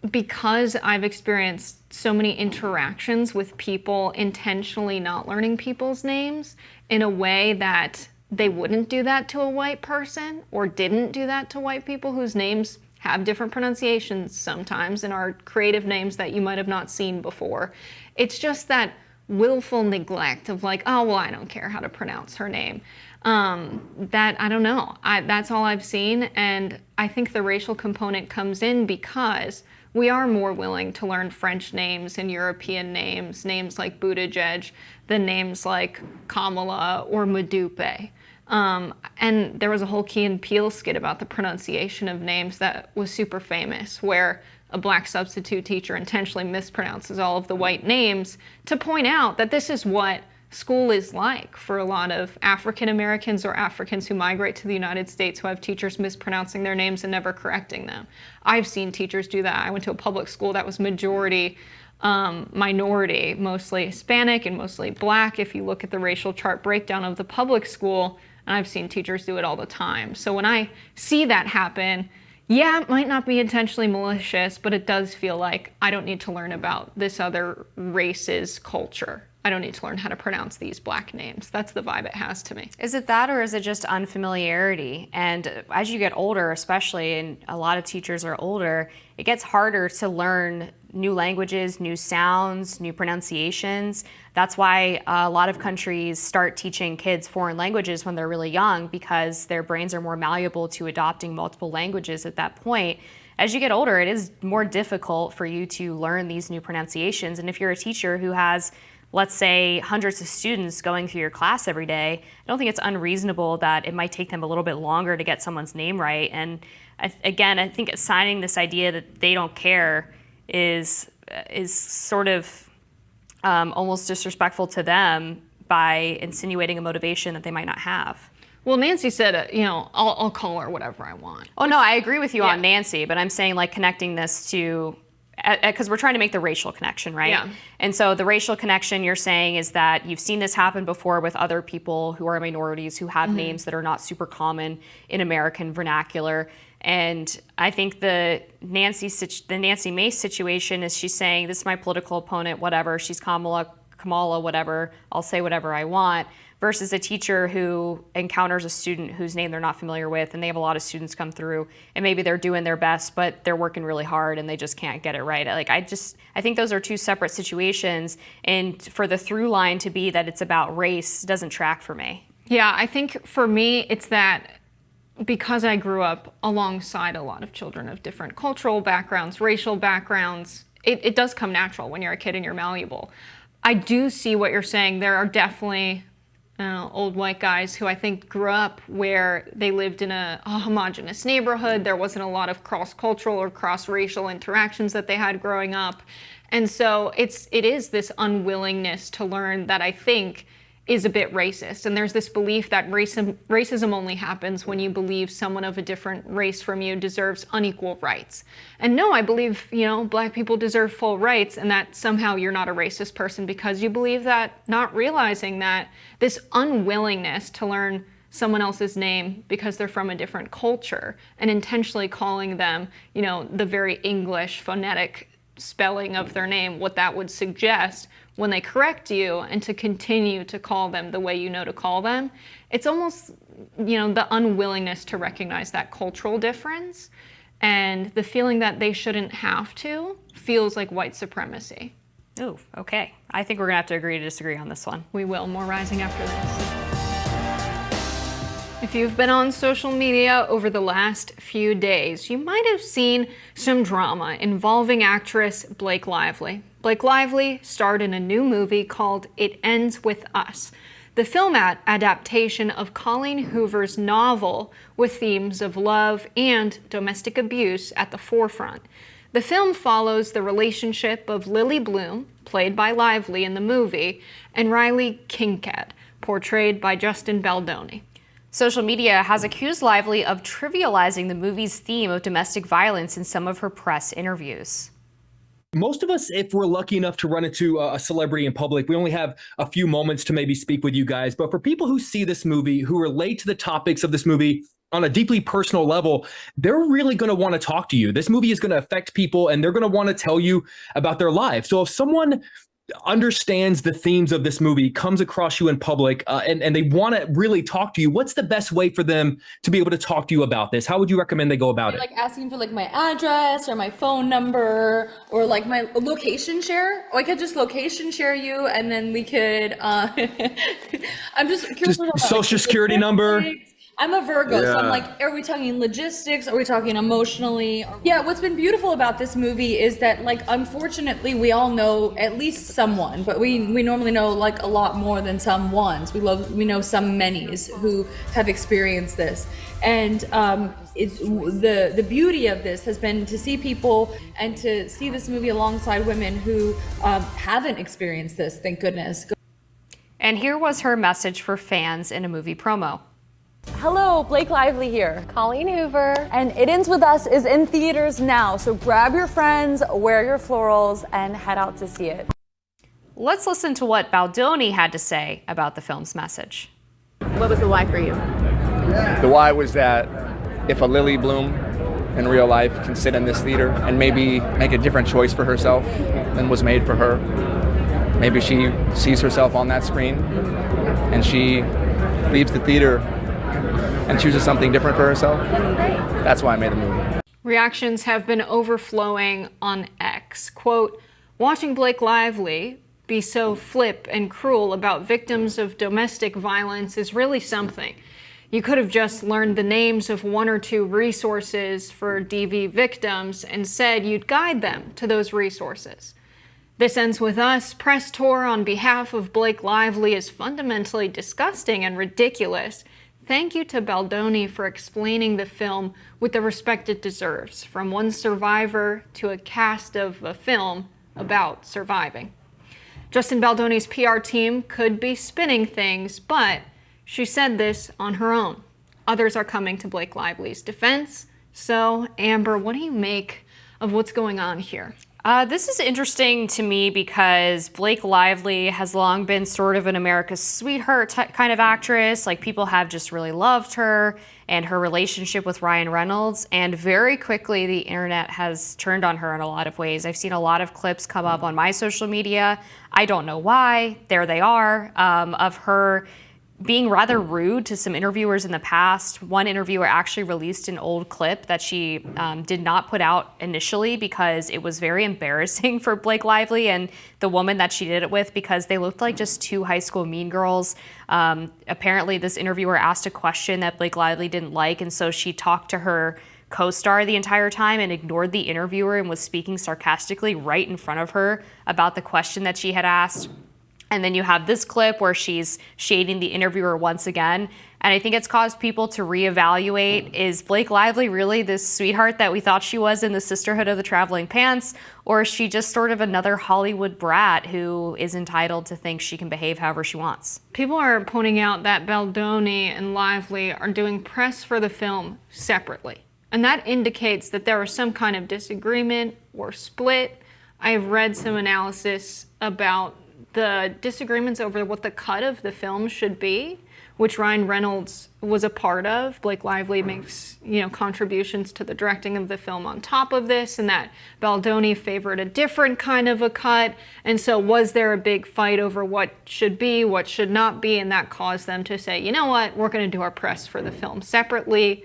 because I've experienced so many interactions with people intentionally not learning people's names in a way that they wouldn't do that to a white person or didn't do that to white people whose names have different pronunciations sometimes and are creative names that you might have not seen before. It's just that willful neglect of like, oh, well, I don't care how to pronounce her name. That, I don't know. That's all I've seen. And I think the racial component comes in because we are more willing to learn French names and European names like Buttigieg, than names like Kamala or Madupe. And there was a whole Key and Peele skit about the pronunciation of names that was super famous, where a black substitute teacher intentionally mispronounces all of the white names to point out that this is what school is like for a lot of African Americans or Africans who migrate to the United States who have teachers mispronouncing their names and never correcting them. I've seen teachers do that. I went to a public school that was majority minority, mostly Hispanic and mostly black. If you look at the racial chart breakdown of the public school, and I've seen teachers do it all the time. So when I see that happen, yeah, it might not be intentionally malicious, but it does feel like I don't need to learn about this other race's culture. I don't need to learn how to pronounce these black names. That's the vibe it has to me. Is it that, or is it just unfamiliarity? And as you get older, especially, and a lot of teachers are older, it gets harder to learn new languages, new sounds, new pronunciations. That's why a lot of countries start teaching kids foreign languages when they're really young, because their brains are more malleable to adopting multiple languages at that point. As you get older, it is more difficult for you to learn these new pronunciations. And if you're a teacher who has, let's say, hundreds of students going through your class every day, I don't think it's unreasonable that it might take them a little bit longer to get someone's name right. And again, I think assigning this idea that they don't care is sort of almost disrespectful to them by insinuating a motivation that they might not have. Well, Nancy said, I'll call her whatever I want. Oh, no, I agree with you on Nancy, but I'm saying like connecting this to, because we're trying to make the racial connection, right? Yeah. And so the racial connection you're saying is that you've seen this happen before with other people who are minorities who have names that are not super common in American vernacular. And I think the Nancy Mace situation is she's saying, this is my political opponent, whatever. She's Kamala, whatever. I'll say whatever I want. Versus a teacher who encounters a student whose name they're not familiar with, and they have a lot of students come through, and maybe they're doing their best, but they're working really hard and they just can't get it right. I think those are two separate situations, and for the through line to be that it's about race doesn't track for me. Yeah, I think for me, it's that because I grew up alongside a lot of children of different cultural backgrounds, racial backgrounds, it does come natural when you're a kid and you're malleable. I do see what you're saying. There are definitely old white guys who I think grew up where they lived in a homogenous neighborhood. There wasn't a lot of cross-cultural or cross-racial interactions that they had growing up. And so it is this unwillingness to learn that I think is a bit racist. And there's this belief that racism only happens when you believe someone of a different race from you deserves unequal rights. And no, I believe, black people deserve full rights, and that somehow you're not a racist person because you believe that, not realizing that this unwillingness to learn someone else's name because they're from a different culture and intentionally calling them, the very English phonetic spelling of their name, what that would suggest when they correct you, and to continue to call them the way you know to call them. It's almost, the unwillingness to recognize that cultural difference, and the feeling that they shouldn't have to feels like white supremacy. Ooh, okay. I think we're gonna have to agree to disagree on this one. We will. More rising after this. If you've been on social media over the last few days, you might have seen some drama involving actress Blake Lively. Blake Lively starred in a new movie called It Ends With Us, the film adaptation of Colleen Hoover's novel with themes of love and domestic abuse at the forefront. The film follows the relationship of Lily Bloom, played by Lively in the movie, and Riley Kincaid, portrayed by Justin Baldoni. Social media has accused Lively of trivializing the movie's theme of domestic violence in some of her press interviews. Most of us, if we're lucky enough to run into a celebrity in public, we only have a few moments to maybe speak with you guys. But for people who see this movie, who relate to the topics of this movie on a deeply personal level, they're really going to want to talk to you. This movie is going to affect people, and they're going to want to tell you about their lives. So if someone understands the themes of this movie, comes across you in public, and they want to really talk to you, what's the best way for them to be able to talk to you about this? How would you recommend they go about it? Like asking for like my address or my phone number or like my location share. Or I could just location share you, and then we could. I'm just curious about social security number. I'm a Virgo, so I'm like, are we talking logistics? Are we talking emotionally? Yeah, what's been beautiful about this movie is that, like, unfortunately, we all know at least someone, but we normally know like a lot more than some ones. We know some manys who have experienced this, and the beauty of this has been to see people and to see this movie alongside women who haven't experienced this. Thank goodness. And here was her message for fans in a movie promo. Hello, Blake Lively here. Colleen Hoover. And It Ends With Us is in theaters now, so grab your friends, wear your florals, and head out to see it. Let's listen to what Baldoni had to say about the film's message. What was the why for you? The why was that if a Lily Bloom in real life can sit in this theater and maybe make a different choice for herself than was made for her, maybe she sees herself on that screen and she leaves the theater and chooses something different for herself. That's why I made the movie. Reactions have been overflowing on X. Quote, watching Blake Lively be so flip and cruel about victims of domestic violence is really something. You could have just learned the names of one or two resources for DV victims and said you'd guide them to those resources. This Ends With Us press tour on behalf of Blake Lively is fundamentally disgusting and ridiculous. Thank you to Baldoni for explaining the film with the respect it deserves, from one survivor to a cast of a film about surviving. Justin Baldoni's PR team could be spinning things, but she said this on her own. Others are coming to Blake Lively's defense. So, Amber, what do you make of what's going on here? This is interesting to me because Blake Lively has long been sort of an America's sweetheart kind of actress. Like, people have just really loved her and her relationship with Ryan Reynolds. And very quickly, the internet has turned on her in a lot of ways. I've seen a lot of clips come up on my social media. I don't know why. There they are, of her being rather rude to some interviewers in the past. One interviewer actually released an old clip that she did not put out initially because it was very embarrassing for Blake Lively and the woman that she did it with, because they looked like just two high school mean girls. Apparently, this interviewer asked a question that Blake Lively didn't like, and so she talked to her co-star the entire time and ignored the interviewer and was speaking sarcastically right in front of her about the question that she had asked. And then you have this clip where she's shading the interviewer once again. And I think it's caused people to reevaluate, is Blake Lively really this sweetheart that we thought she was in the Sisterhood of the Traveling Pants? Or is she just sort of another Hollywood brat who is entitled to think she can behave however she wants? People are pointing out that Baldoni and Lively are doing press for the film separately. And that indicates that there was some kind of disagreement or split. I have read some analysis about the disagreements over what the cut of the film should be, which Ryan Reynolds was a part of. Blake Lively makes, contributions to the directing of the film on top of this, and that Baldoni favored a different kind of a cut. And so was there a big fight over what should be, what should not be, and that caused them to say, you know what, we're going to do our press for the film separately.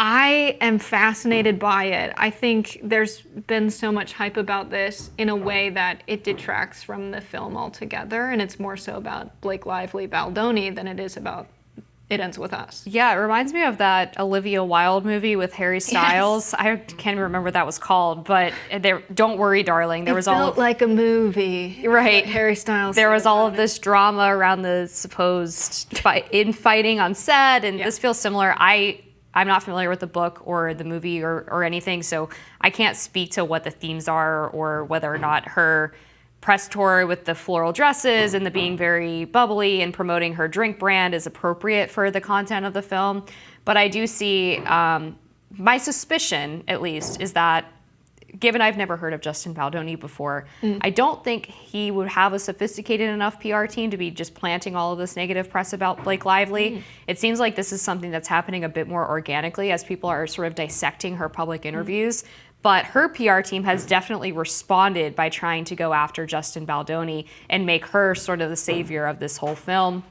I am fascinated by it. I think there's been so much hype about this in a way that it detracts from the film altogether, and it's more so about Blake Lively, Baldoni than it is about It Ends With Us. Yeah, it reminds me of that Olivia Wilde movie with Harry Styles. Yes. I can't even remember what that was called, but Don't Worry, Darling. There was felt like a movie. Right. Harry Styles. There was all of this drama around the supposed infighting on set, and this feels similar. I'm not familiar with the book or the movie or anything, so I can't speak to what the themes are or whether or not her press tour with the floral dresses and the being very bubbly and promoting her drink brand is appropriate for the content of the film. But I do see, my suspicion at least, is that given I've never heard of Justin Baldoni before, I don't think he would have a sophisticated enough PR team to be just planting all of this negative press about Blake Lively. It seems like this is something that's happening a bit more organically as people are sort of dissecting her public interviews. But her PR team has definitely responded by trying to go after Justin Baldoni and make her sort of the savior of this whole film.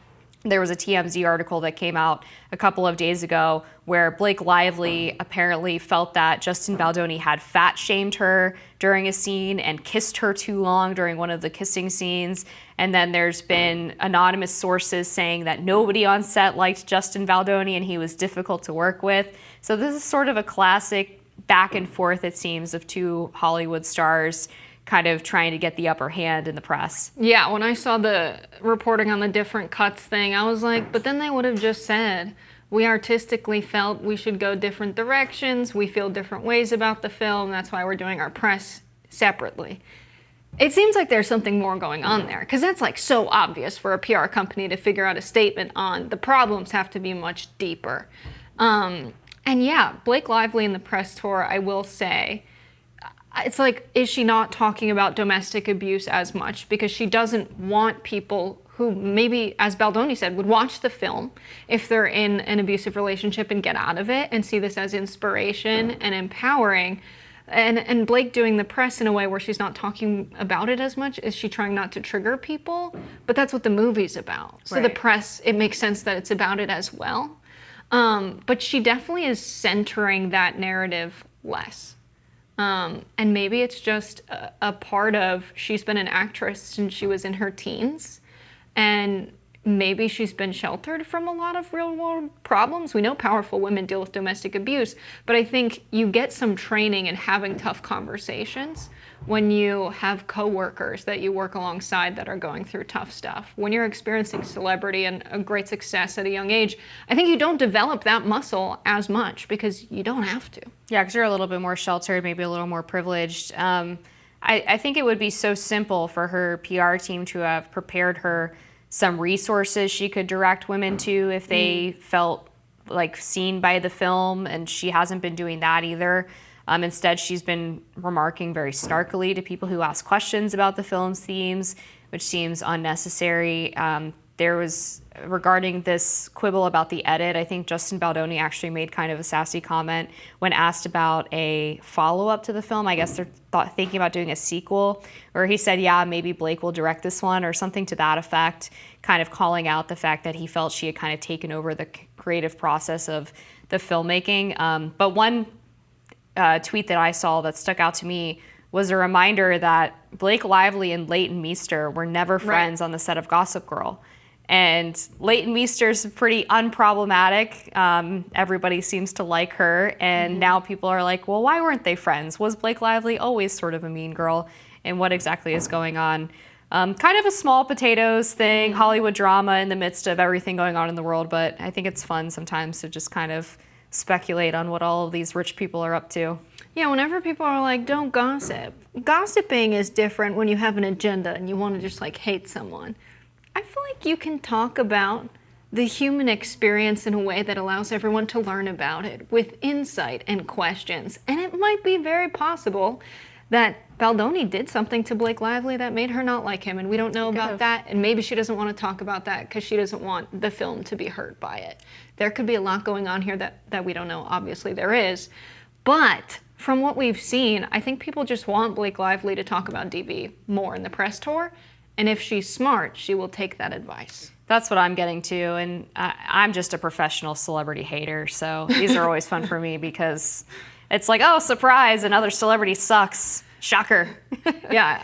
There was a TMZ article that came out a couple of days ago where Blake Lively apparently felt that Justin Baldoni had fat shamed her during a scene and kissed her too long during one of the kissing scenes. And then there's been anonymous sources saying that nobody on set liked Justin Baldoni and he was difficult to work with. So this is sort of a classic back and forth, it seems, of two Hollywood stars kind of trying to get the upper hand in the press. Yeah, when I saw the reporting on the different cuts thing, I was like, but then they would have just said, we artistically felt we should go different directions, we feel different ways about the film, that's why we're doing our press separately. It seems like there's something more going on there, because that's like so obvious for a PR company to figure out a statement on. The problems have to be much deeper. And yeah, Blake Lively in the press tour, I will say, it's like, is she not talking about domestic abuse as much? Because she doesn't want people who maybe, as Baldoni said, would watch the film if they're in an abusive relationship and get out of it and see this as inspiration and empowering. And Blake doing the press in a way where she's not talking about it as much. Is she trying not to trigger people? But that's what the movie's about. So the press, it makes sense that it's about it as well. But she definitely is centering that narrative less. And maybe it's just a part of, she's been an actress since she was in her teens, and maybe she's been sheltered from a lot of real world problems. We know powerful women deal with domestic abuse, but I think you get some training in having tough conversations when you have coworkers that you work alongside that are going through tough stuff. When you're experiencing celebrity and a great success at a young age, I think you don't develop that muscle as much because you don't have to. Yeah, because you're a little bit more sheltered, maybe a little more privileged. I think it would be so simple for her PR team to have prepared her some resources she could direct women to if they felt like seen by the film, and she hasn't been doing that either. Instead, she's been remarking very snarkily to people who ask questions about the film's themes, which seems unnecessary. There was, regarding this quibble about the edit, I think Justin Baldoni actually made kind of a sassy comment when asked about a follow-up to the film. I guess they're thinking about doing a sequel, where he said, yeah, maybe Blake will direct this one, or something to that effect, kind of calling out the fact that he felt she had kind of taken over the creative process of the filmmaking. But one tweet that I saw that stuck out to me was a reminder that Blake Lively and Leighton Meester were never friends on the set of Gossip Girl. And Leighton Meester's pretty unproblematic. Everybody seems to like her. And now people are like, well, why weren't they friends? Was Blake Lively always sort of a mean girl? And what exactly is going on? Kind of a small potatoes thing, Hollywood drama in the midst of everything going on in the world. But I think it's fun sometimes to just kind of speculate on what all of these rich people are up to. Yeah, whenever people are like, don't gossip. Gossiping is different when you have an agenda and you want to just like hate someone. I feel like you can talk about the human experience in a way that allows everyone to learn about it with insight and questions. And it might be very possible that Baldoni did something to Blake Lively that made her not like him, and we don't know about that, and maybe she doesn't want to talk about that because she doesn't want the film to be hurt by it. There could be a lot going on here that we don't know. Obviously there is. But from what we've seen, I think people just want Blake Lively to talk about DV more in the press tour. And if she's smart, she will take that advice. That's what I'm getting to. And I'm just a professional celebrity hater. So these are always fun for me because it's like, oh, surprise, another celebrity sucks. Shocker. Yeah,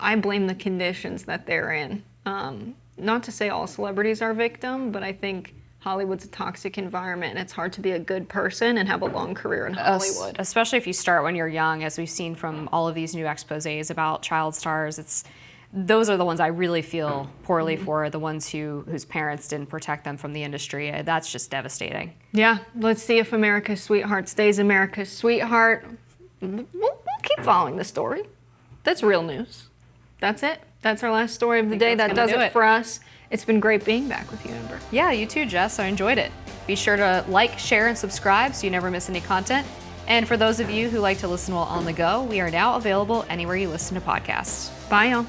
I blame the conditions that they're in. Not to say all celebrities are victim, but I think Hollywood's a toxic environment, and it's hard to be a good person and have a long career in Hollywood. Especially if you start when you're young, as we've seen from all of these new exposés about child stars. Those are the ones I really feel poorly for, the ones whose parents didn't protect them from the industry. That's just devastating. Yeah, let's see if America's sweetheart stays America's sweetheart. We'll keep following the story. That's real news. That's it. That's our last story of the day. That does it for us. It's been great being back with you, Amber. Yeah, you too, Jess. I enjoyed it. Be sure to like, share, and subscribe so you never miss any content. And for those of you who like to listen while on the go, we are now available anywhere you listen to podcasts. Bye, y'all.